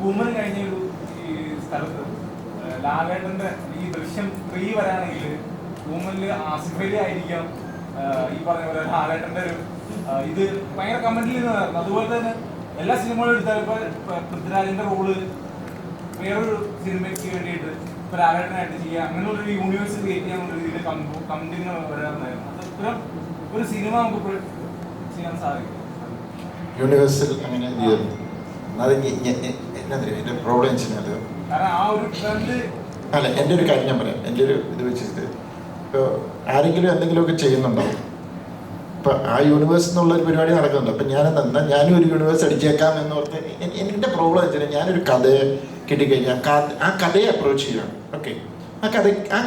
കുമരൻ കഴിഞ്ഞ ഒരു ഈ സ്ഥലത്ത് ലാലേട്ടൻ്റെ ഈ ദൃശ്യം 3 വരാണെങ്കിൽ കൂമലില് ആസിഫ് അലി ആയിരിക്കാം ഈ പറഞ്ഞ പോലെ ലാലേട്ടൻ്റെ ഒരു ഇത് ഭയങ്കര കമന്റിൽ നിന്നായിരുന്നു. അതുപോലെ തന്നെ എല്ലാ സിനിമകളും എടുത്താലും ഇപ്പൊ പൃഥ്വിരാജിന്റെ റോള് വേറൊരു സിനിമയ്ക്ക് വേണ്ടിയിട്ട് ഇപ്പൊ ലാലേട്ടനായിട്ട് ചെയ്യുക അങ്ങനെയുള്ളൊരു യൂണിവേഴ്സ് ക്രിയേറ്റ് ചെയ്യാനുള്ള രീതിയിൽ കമന്റിങ് വരാറുണ്ടായിരുന്നു. അത്തരം ഒരു സിനിമ നമുക്ക് ചെയ്യാൻ സാധിക്കും. യൂണിവേഴ്സിൽ അങ്ങനെ അത് പ്രോബ്ലം ചെയ്യുന്നത് കാരണം ആ ഒരു ട്രെൻഡ് അല്ല. എൻ്റെ ഒരു കാര്യം ഞാൻ പറയാം. എൻ്റെ ഒരു ഇത് വെച്ചിട്ട് ഇപ്പോൾ ആരെങ്കിലും എന്തെങ്കിലുമൊക്കെ ചെയ്യുന്നുണ്ടാവും. ഇപ്പം ആ യൂണിവേഴ്സ് എന്നുള്ളൊരു പരിപാടി നടക്കുന്നുണ്ട്. അപ്പം ഞാനും ഒരു യൂണിവേഴ്സ് അടിച്ചേക്കാം എന്ന് പറഞ്ഞ് എൻ്റെ പ്രോബ്ലം വെച്ചാൽ ഞാനൊരു കഥയെ കിട്ടിക്കഴിഞ്ഞാൽ ആ കഥയെ അപ്രോച്ച് ചെയ്യണം. ഓക്കെ, ആ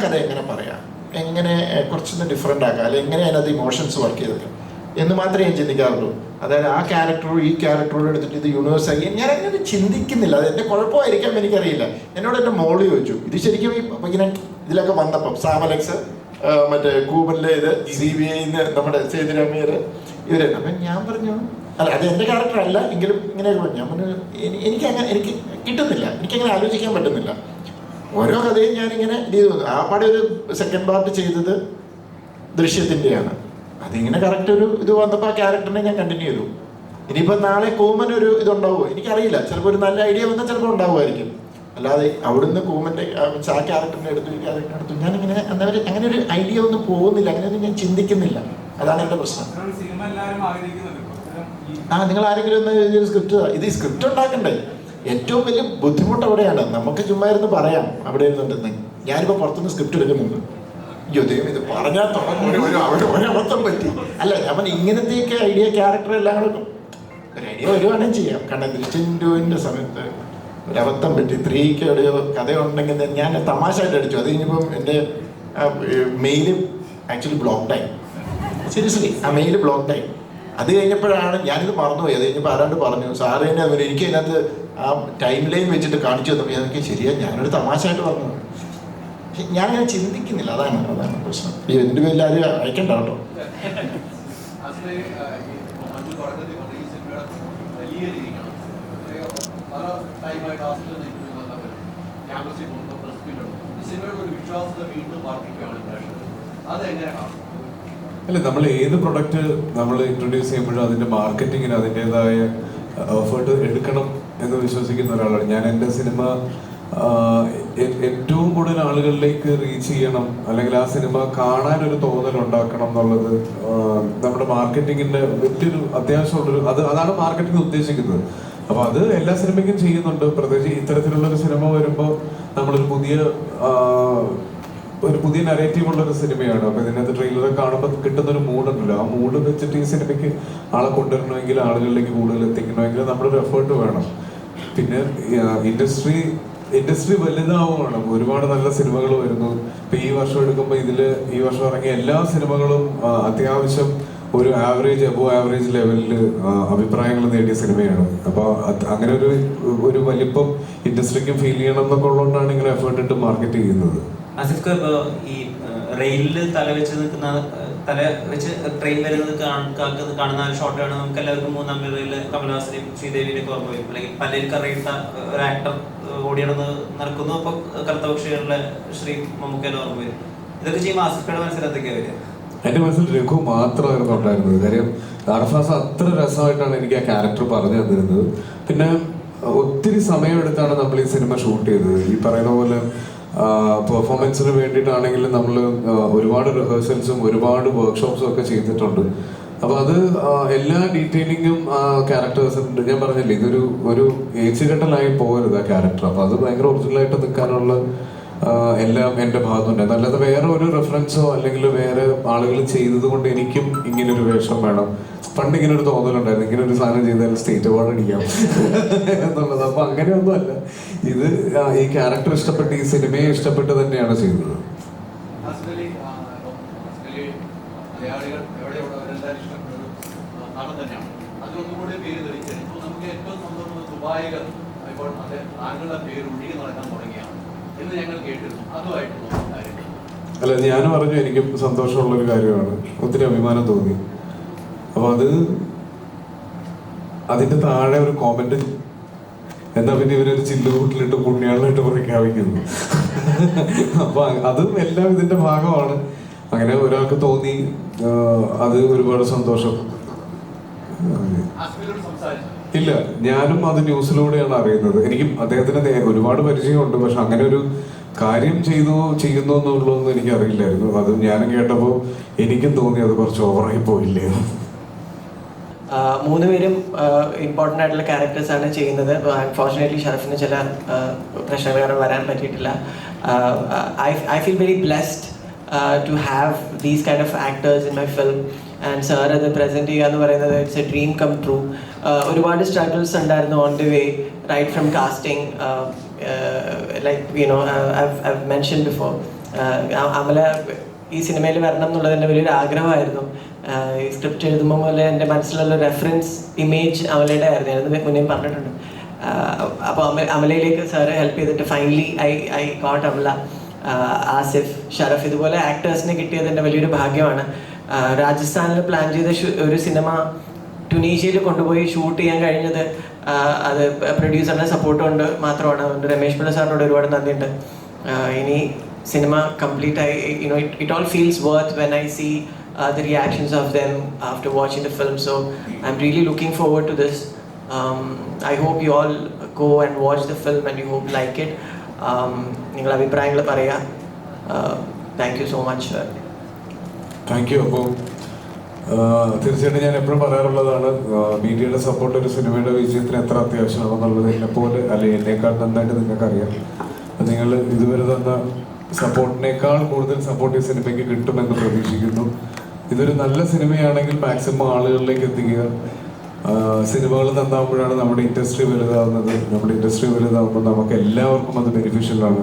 കഥ എങ്ങനെ പറയാം, എങ്ങനെ കുറച്ചൊന്ന് ഡിഫറെൻ്റ് ആക്കാം, അല്ലെങ്കിൽ എങ്ങനെ അതിനകത്ത് ഇമോഷൻസ് വർക്ക് ചെയ്തിട്ട് എന്ന് മാത്രമേ ഞാൻ ചിന്തിക്കാറുള്ളൂ. അതായത് ആ ക്യാരക്ടറോ ഈ ക്യാരക്ടറോട് എടുത്തിട്ട് ഇത് യൂണിവേഴ്സ് ആക്കി ഞാൻ അങ്ങനെ ചിന്തിക്കുന്നില്ല. അത് എൻ്റെ കുഴപ്പമായിരിക്കാം, എനിക്കറിയില്ല. എന്നോട് എൻ്റെ മോള് ചോദിച്ചു ഇത് ശരിക്കും ഇങ്ങനെ ഇതിലൊക്കെ വന്നപ്പം സാമലക്സ് മറ്റേ കൂബനിലെ ഇത് CBI നമ്മുടെ സേതുരാമയ്യർ ഇവര്. അപ്പം ഞാൻ പറഞ്ഞു അല്ല അത് എൻ്റെ ക്യാരക്ടർ അല്ല എങ്കിലും ഇങ്ങനെയൊക്കെ പറഞ്ഞു. ഞാൻ പറഞ്ഞു എനിക്ക് കിട്ടുന്നില്ല, എനിക്കങ്ങനെ ആലോചിക്കാൻ പറ്റുന്നില്ല. ഓരോ കഥയും ഞാനിങ്ങനെ ഇത് ചെയ്തു. ആ പാടെ ഒരു സെക്കൻഡ് പാർട്ട് ചെയ്തത് ദൃശ്യത്തിൻ്റെയാണ്. അതിങ്ങനെ കറക്റ്റ് ഒരു ഇത് വന്നപ്പോൾ ആ ക്യാരക്ടറിനെ ഞാൻ കണ്ടിന്യൂ ചെയ്തു. ഇനിയിപ്പോൾ നാളെ കൂമൻ ഒരു ഇതുണ്ടാവുമോ എനിക്കറിയില്ല. ചിലപ്പോൾ ഒരു നല്ല ഐഡിയ വന്നാൽ ചിലപ്പോൾ ഉണ്ടാവുമായിരിക്കും. അല്ലാതെ അവിടുന്ന് കൂമൻ്റെ ആ ക്യാരക്ടറിനെ എടുത്തു ഈ ക്യാരക്ടറിനെ എടുത്തു ഞാനിങ്ങനെ അങ്ങനെ ഒരു ഐഡിയ ഒന്നും പോകുന്നില്ല, അങ്ങനെയൊന്നും ഞാൻ ചിന്തിക്കുന്നില്ല. അതാണ് എൻ്റെ പ്രശ്നം. നിങ്ങൾ ആരെങ്കിലും ഒന്ന് എഴുതിയൊരു സ്ക്രിപ്റ്റ് ഇത് സ്ക്രിപ്റ്റ് ഉണ്ടാക്കണ്ടേ? ഏറ്റവും വലിയ ബുദ്ധിമുട്ട് അവിടെയാണ്. നമുക്ക് ചുമ്മാ ഇരുന്ന് പറയാം അവിടെ ഇരുന്നുണ്ടെന്ന്. ഞാനിപ്പോൾ പുറത്തുനിന്ന് സ്ക്രിപ്റ്റ് എടുക്കുന്നുണ്ട്. ദൈവം ഇത് പറഞ്ഞാൽ തുടങ്ങും ഒരബദ്ധം പറ്റി. അല്ല ഞാൻ ഇങ്ങനത്തെയൊക്കെ ഐഡിയ ക്യാരക്ടർ എല്ലാം കൂടെ ഒരു ഐഡിയ വരുവാണെങ്കിൽ ചെയ്യാം. കാരണം ദൃശ്യം സമയത്ത് ഒരബദ്ധം പറ്റി. 3ക്ക് ഒരു കഥയുണ്ടെങ്കിൽ ഞാൻ തമാശയായിട്ട് അടിച്ചു. അത് കഴിഞ്ഞപ്പം എൻ്റെ മെയില് ആക്ച്വലി ബ്ലോക്ക്ഡായി. സീരിയസ്ലി ആ മെയില് ബ്ലോക്ക്ഡായി. അത് കഴിഞ്ഞപ്പോഴാണ് ഞാനിത് മറന്നുപോയി. അത് കഴിഞ്ഞപ്പോൾ ആരാണ്ട് പറഞ്ഞു സാറ് തന്നെ എനിക്ക് അതിനകത്ത് ആ ടൈം ലൈൻ വെച്ചിട്ട് കാണിച്ചു തന്നപ്പോൾ എനിക്ക് ശരിയാ ഞാനൊരു തമാശയായിട്ട് പറഞ്ഞു. പക്ഷെ ഞാനങ്ങനെ ചിന്തിക്കുന്നില്ല. അതാണ് പ്രശ്നം. ഇതിൻ്റെ പേരിൽ ആരും അയക്കണ്ട കേട്ടോ. അല്ല നമ്മൾ ഏത് പ്രൊഡക്റ്റ് നമ്മൾ ഇൻട്രൊഡ്യൂസ് ചെയ്യുമ്പോഴും അതിൻ്റെ മാർക്കറ്റിങ്ങിന് അതിൻ്റെതായ എഫേർട്ട് എടുക്കണം എന്ന് വിശ്വസിക്കുന്ന ഒരാളാണ് ഞാൻ. എൻ്റെ സിനിമ ഏറ്റവും കൂടുതൽ ആളുകളിലേക്ക് റീച്ച് ചെയ്യണം, അല്ലെങ്കിൽ ആ സിനിമ കാണാനൊരു തോന്നൽ ഉണ്ടാക്കണം എന്നുള്ളത് നമ്മുടെ മാർക്കറ്റിങ്ങിൻ്റെ വലിയൊരു അത്യാവശ്യമുള്ളൊരു അതാണ് മാർക്കറ്റിംഗ് ഉദ്ദേശിക്കുന്നത്. അപ്പോൾ അത് എല്ലാ സിനിമയ്ക്കും ചെയ്യുന്നുണ്ട്. പ്രത്യേകിച്ച് ഇത്തരത്തിലുള്ളൊരു സിനിമ വരുമ്പോൾ നമ്മളൊരു പുതിയ നരേറ്റീവ് ഉള്ളൊരു സിനിമയാണ്. അപ്പോൾ ഇതിനകത്ത് ട്രെയിലറൊക്കെ കാണുമ്പോൾ കിട്ടുന്നൊരു മൂഡുണ്ടല്ലോ, ആ മൂഡ് വെച്ചിട്ട് ഈ സിനിമയ്ക്ക് ആളെ കൊണ്ടുവരണമെങ്കിൽ ആളുകളിലേക്ക് കൂടുതൽ എത്തിക്കണമെങ്കിൽ നമ്മളൊരു എഫേർട്ട് വേണം. പിന്നെ ഇൻഡസ്ട്രി വലുതാവുകയാണ്. ഒരുപാട് നല്ല സിനിമകൾ വരുന്നു. ഇപ്പം ഈ വർഷം എടുക്കുമ്പോൾ ഈ വർഷം ഇറങ്ങിയ എല്ലാ സിനിമകളും അത്യാവശ്യം ഒരു അബോവ് ആവറേജ് ലെവലിൽ അഭിപ്രായങ്ങൾ നേടിയ സിനിമയാണ്. അപ്പോൾ അങ്ങനെ ഒരു വലിപ്പം ഇൻഡസ്ട്രിക്കും ഫീൽ ചെയ്യണം എന്നൊക്കെ ഉള്ളതുകൊണ്ടാണ് ഇങ്ങനെ എഫേർട്ട് ഇട്ട് മാർക്കറ്റ് ചെയ്യുന്നത്. ആസിഫ് ഇപ്പോൾ ഈ റെയിലിൽ തല വെച്ച് ട്രെയിൻ വരുന്നത് കാണുന്ന ഷോട്ടാണ് നമുക്ക് എല്ലാവർക്കും 3-ാം നിരയിൽ കമലഹാസനെയും ശ്രീദേവിനെയൊക്കെ ഓർമ്മ വരും. അല്ലെങ്കിൽ പല്ലിൽ കറിയിട്ട ഒരു ആക്ടർ ഓടിയടന്ന് നടക്കുന്നു. അപ്പോൾ കറുത്തപക്ഷികളിലെ ശ്രീ മമ്മൂക്കേനെ ഓർമ്മ വരും. ഇതൊക്കെ ചെയ്യുമ്പോൾ ആസിഫയുടെ മനസ്സിൽ എന്തൊക്കെയാണ് വരിക? എൻ്റെ മനസ്സിൽ രഘു മാത്രമായിരുന്നു ഉണ്ടായിരുന്നത്. കാര്യം അർഫാസ് അത്ര രസമായിട്ടാണ് എനിക്ക് ആ ക്യാരക്ടർ പറഞ്ഞു തന്നിരുന്നത്. പിന്നെ ഒത്തിരി സമയമെടുത്താണ് നമ്മൾ ഈ സിനിമ ഷൂട്ട് ചെയ്തത്. ഈ പറയുന്ന പോലെ പെർഫോമൻസിന് വേണ്ടിയിട്ടാണെങ്കിലും നമ്മൾ ഒരുപാട് റിഹേഴ്സൽസും ഒരുപാട് വർക്ക്ഷോപ്സും ഒക്കെ ചെയ്തിട്ടുണ്ട്. അപ്പൊ അത് എല്ലാ ഡീറ്റെയിലിങ്ങും ആ ക്യാരക്ടേഴ്സുണ്ട്. ഞാൻ പറഞ്ഞില്ലേ, ഒരു ഏച്ചുകെട്ടലായി പോകരുത് ആ ക്യാരക്ടർ. അപ്പൊ അത് ഭയങ്കര ഒറിജിനലായിട്ട് നിൽക്കാനുള്ള എല്ലാം എൻ്റെ ഭാഗത്തുണ്ട്. അല്ലാതെ വേറെ ഒരു റെഫറൻസോ അല്ലെങ്കിൽ വേറെ ആളുകൾ ചെയ്തത് കൊണ്ട് എനിക്കും ഇങ്ങനൊരു വേഷം വേണം. പണ്ട് ഇങ്ങനെ ഒരു തോന്നലുണ്ടായിരുന്നു, ഇങ്ങനെ ഒരു സാധനം ചെയ്താൽ സ്റ്റേറ്റ് അവാർഡ് അടിക്കാം എന്നുള്ളത്. അപ്പൊ അങ്ങനെയൊന്നും അല്ല. ഇത് ഈ ക്യാരക്ടർ ഇഷ്ടപ്പെട്ട്, ഈ സിനിമയെ ഇഷ്ടപ്പെട്ട് തന്നെയാണ് ചെയ്തത്. മലയാളികൾ എവിടെയുള്ളവരെല്ലാം ഇഷ്ടപ്പെട്ടൊരു നടൻ തന്നെയാണ്. അതിലൊന്നും കൂടി പേര് ധരിച്ചത് ഇപ്പോൾ നമുക്ക് ഏറ്റവും സ്വന്തം ദുബായികൾ ഇപ്പോൾ അത് താങ്കളുടെ പേര് ഒഴുകി നടക്കാൻ തുടങ്ങിയാണ് എന്ന് ഞങ്ങൾ കേട്ടിരുന്നു. അതുമായിട്ട് കാര്യങ്ങൾ അല്ല, ഞാനും പറഞ്ഞു എനിക്കും സന്തോഷമുള്ളൊരു കാര്യമാണ്. ഒത്തിരി അഭിമാനം തോന്നി. അപ്പൊ അതിന്റെ താഴെ ഒരു കോമന്റ്, എന്നാ പിന്നെ ഇവരൊരു ചില്ലുകൂട്ടിലിട്ട് പുണ്യാളിലിട്ട് പ്രഖ്യാപിക്കുന്നു. അപ്പൊ അതും എല്ലാം ഇതിന്റെ ഭാഗമാണ്. അങ്ങനെ ഒരാൾക്ക് തോന്നി, അത് ഒരുപാട് സന്തോഷം. ഇല്ല, ഞാനും അത് ന്യൂസിലൂടെയാണ് അറിയുന്നത്. എനിക്കും അദ്ദേഹത്തിന് ഒരുപാട് പരിചയമുണ്ട്, പക്ഷെ അങ്ങനെ ഒരു കാര്യം ചെയ്യുന്നു എന്നുള്ളതൊന്നും എനിക്ക് അറിയില്ലായിരുന്നു. അത് ഞാനും കേട്ടപ്പോൾ എനിക്കും തോന്നി അത് കുറച്ച് ഓവറായി പോയില്ലേ. മൂന്നുപേരും ഇമ്പോർട്ടൻ്റ് ആയിട്ടുള്ള ക്യാരക്ടേഴ്സാണ് ചെയ്യുന്നത്. അൺഫോർച്ചുനേറ്റ്ലി ഷറഫിന് ചില പ്രശ്നങ്ങൾ കാരണം വരാൻ പറ്റിയിട്ടില്ല. I feel very blessed to have these kind of actors in my film, and sir അത് പ്രസൻറ്റ് ചെയ്യുക എന്ന് പറയുന്നത് it's a dream come true. ഒരുപാട് സ്ട്രഗിൾസ് ഉണ്ടായിരുന്നു on the way, right from casting, like you know I mention before, Amala ഈ സിനിമയിൽ വരണം എന്നുള്ളത് എൻ്റെ വലിയൊരു ആഗ്രഹമായിരുന്നു. ഈ സ്ക്രിപ്റ്റ് എഴുതുമ്പോൾ പോലെ എൻ്റെ മനസ്സിലുള്ള റെഫറൻസ് ഇമേജ് അമലയുടെ ആയിരുന്നു. ഞാനത് മുന്നേ പറഞ്ഞിട്ടുണ്ട്. അപ്പോൾ അമലയിലേക്ക് സാറ് ഹെൽപ്പ് ചെയ്തിട്ട് finally I got Amala. Asif, Sharaf, ഇതുപോലെ ആക്ടേഴ്സിനെ കിട്ടിയത് എൻ്റെ വലിയൊരു ഭാഗ്യമാണ്. രാജസ്ഥാനിൽ പ്ലാൻ ചെയ്ത ഒരു സിനിമ ടുണീഷ്യയിൽ കൊണ്ടുപോയി ഷൂട്ട് ചെയ്യാൻ കഴിഞ്ഞത് അത് പ്രൊഡ്യൂസറിൻ്റെ സപ്പോർട്ട് കൊണ്ട് മാത്രമാണ്. അതുകൊണ്ട് രമേശ് പിള്ള സാറിനോട് ഒരുപാട് നന്ദിയുണ്ട്. ഇനി സിനിമ കംപ്ലീറ്റ് ആയി, you know it all feels worth when I see the reactions of them after watching the film. So I'm really looking forward to this. I hope you all go and watch the film and you hope like it. നിങ്ങളുടെ അഭിപ്രായങ്ങൾ പറയുക. Thank you so much. Thank you. അപ്പോൾ തീർച്ചയായിട്ടും ഞാൻ എപ്പോഴും പറയാറുള്ളതാണ്, മീഡിയയുടെ support ഒരു സിനിമയുടെ വിജയത്തിന് എത്ര അത്യാവശ്യമാണെന്നുള്ളത് എന്നെപ്പോലെ അല്ലെങ്കിൽ എന്നേക്കാൾ നന്നായിട്ട് നിങ്ങൾക്കറിയാം. നിങ്ങൾ ഇതുവരെ തന്ന സപ്പോർട്ടിനേക്കാൾ കൂടുതൽ സപ്പോർട്ട് ഈ സിനിമയ്ക്ക് കിട്ടുമെന്ന് പ്രതീക്ഷിക്കുന്നു. ഇതൊരു നല്ല സിനിമയാണെങ്കിൽ മാക്സിമം ആളുകളിലേക്ക് എത്തിക്കുക. സിനിമകൾ നന്നാകുമ്പോഴാണ് നമ്മുടെ ഇൻഡസ്ട്രി വലുതാവുന്നത്. നമ്മുടെ ഇൻഡസ്ട്രി വലുതാകുമ്പോൾ നമുക്ക് എല്ലാവർക്കും അത് ബെനിഫിഷ്യലാണ്.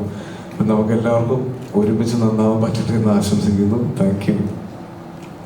നമുക്ക് എല്ലാവർക്കും ഒരുമിച്ച് നന്നാവാൻ പറ്റട്ടെ എന്ന് ആശംസിക്കുന്നു. Thank you.